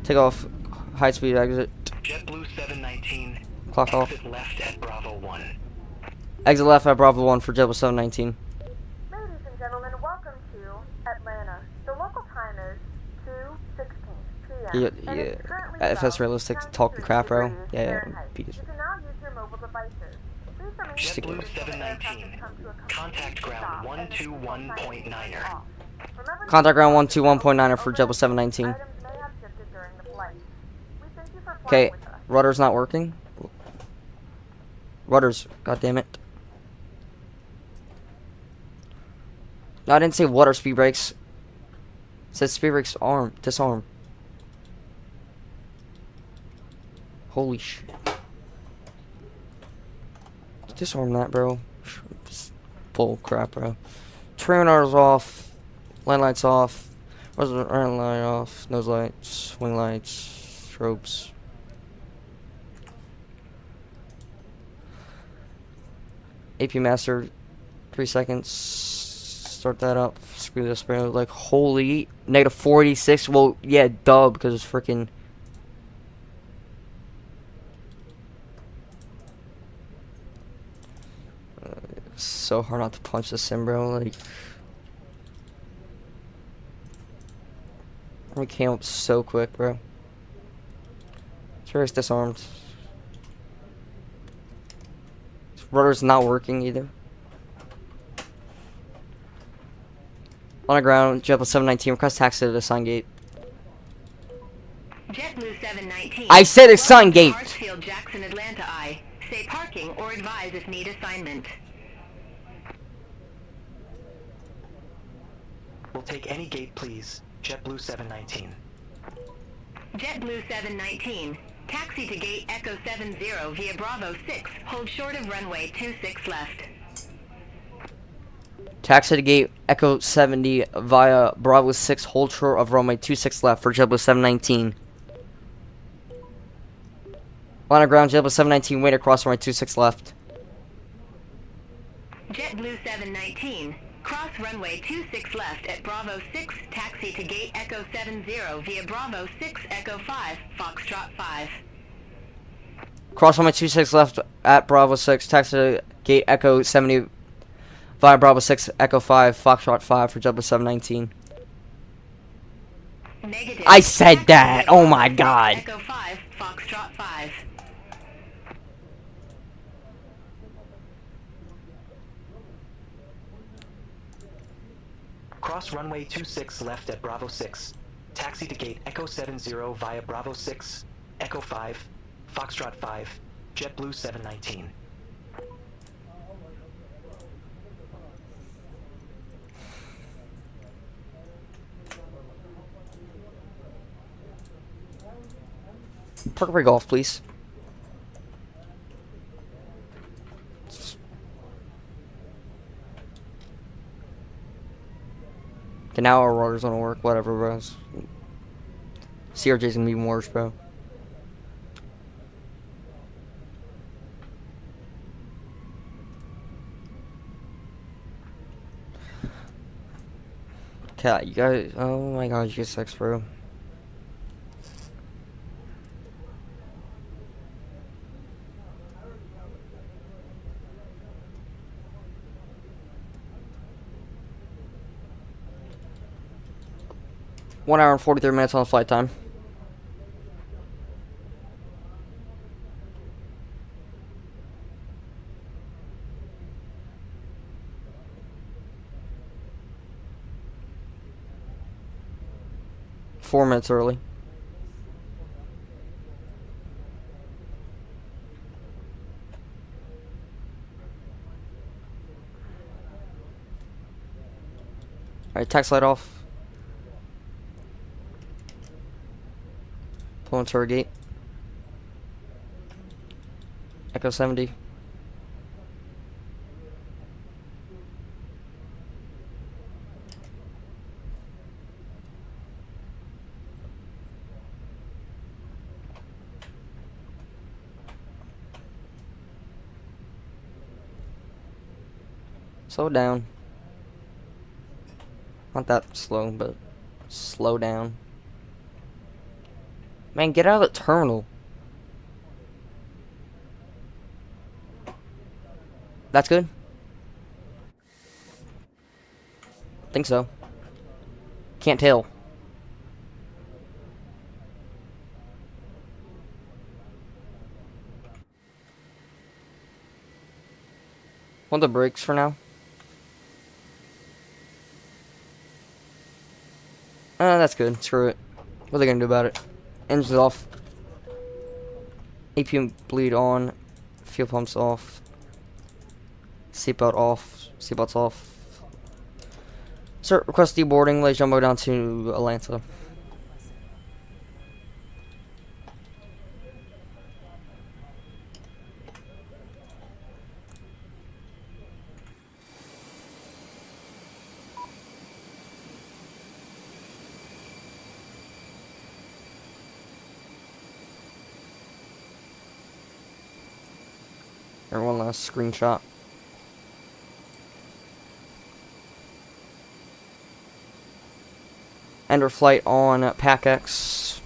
Take off. High speed exit. JetBlue 719. Clock off. Exit left at Bravo 1. Exit left at Bravo 1 for JetBlue 719. Ladies and gentlemen, welcome to Atlanta. The local time is 2:16 p.m. Yeah, and yeah. it's currently If that's about realistic, 93 talking crap, bro. degrees Yeah, Fahrenheit. beat it. You can now use your mobile devices. Please remain JetBlue seated until the aircraft 719. has come to a complete Contact ground stop and the seatbelt sign is 121.9er. off. Remember to Contact ground keep 121.9er for open. JetBlue 719. Items may have shifted during the flight. We thank you for flying Okay, with us. rudder's not working. Rudders, god damn it. No, I didn't say water speed brakes. It says speed brakes disarm. Holy shit. Disarm that, bro. Bull crap, bro. Train rudder's off. Line lights off. Line off. Nose lights. Wing lights. Strobes. AP master. 3 seconds. Start that up. Screw this, bro. Like, holy. Negative 46. Well, yeah, duh, because it's freaking. So hard not to punch this in, bro. Like, we came up so quick, bro. It's disarmed. This rudder's not working either. On the ground, JetBlue 719, request taxi to the Sun Gate. JetBlue 719. I said a Sun Gate! Hartsfield, Jackson, Atlanta I. Say parking or advise if need assignment. We'll take any gate, please. JetBlue 719. JetBlue 719. Taxi to gate Echo 70 via Bravo 6. Hold short of runway 26 left. Taxi to gate Echo 70 via Bravo 6, hold short of runway 26 left for JetBlue 719. On the ground, JetBlue 719, wait across runway 26 left. JetBlue 719. Cross runway 26 left at Bravo 6, taxi to gate Echo 70 via Bravo 6 Echo 5, Foxtrot 5. Cross runway 26 left at Bravo 6, taxi to gate Echo 70 via Bravo 6 Echo 5, Foxtrot 5 for JetBlue 719. Negative. I said that! Oh my god! Echo 5, Foxtrot 5. Cross runway 26 left at Bravo 6. Taxi to gate Echo 70 via Bravo 6, Echo 5, Foxtrot 5, JetBlue 719. Parkway Golf, please. Okay, now our rudder's gonna work. Whatever, bro. CRJ's gonna be even worse, bro. Okay, you guys. Oh my god, you guys sucks, bro. One hour and 43 minutes on flight time. Four minutes early. Alright, tax light off. Pull into our gate. Echo 70. Slow down. Not that slow, but slow down. Man, get out of the terminal. That's good? Think so. Can't tell. Want the brakes for now? That's good. Screw it. What are they gonna do about it? Engine's off. APM bleed on. Fuel pumps off. Seatbelt off. Seatbelt's off. Sir, request deboarding. Ladies jumbo down to Atlanta. And one last screenshot. End our flight on PAC-X.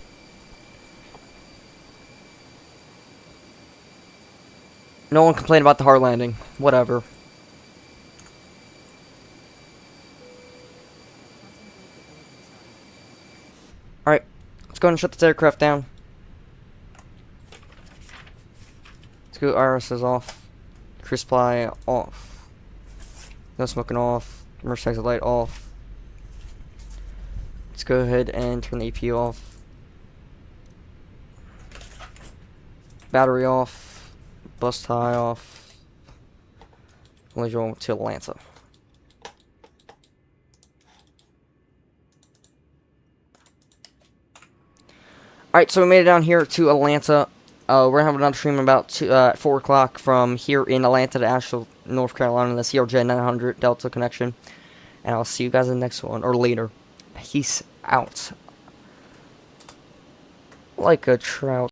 No one complained about the hard landing. Whatever. Alright. Let's go ahead and shut this aircraft down. Let's go IRS off. Crew supply off. No smoking off. Emergency exit light off. Let's go ahead and turn the APU off. Battery off. Bus tie off. Only going to Atlanta. Alright, so we made it down here to Atlanta. We're going to have another stream about 4 o'clock from here in Atlanta to Asheville, North Carolina, the CRJ 900 Delta connection. And I'll see you guys in the next one, or later. Peace out. Like a trout.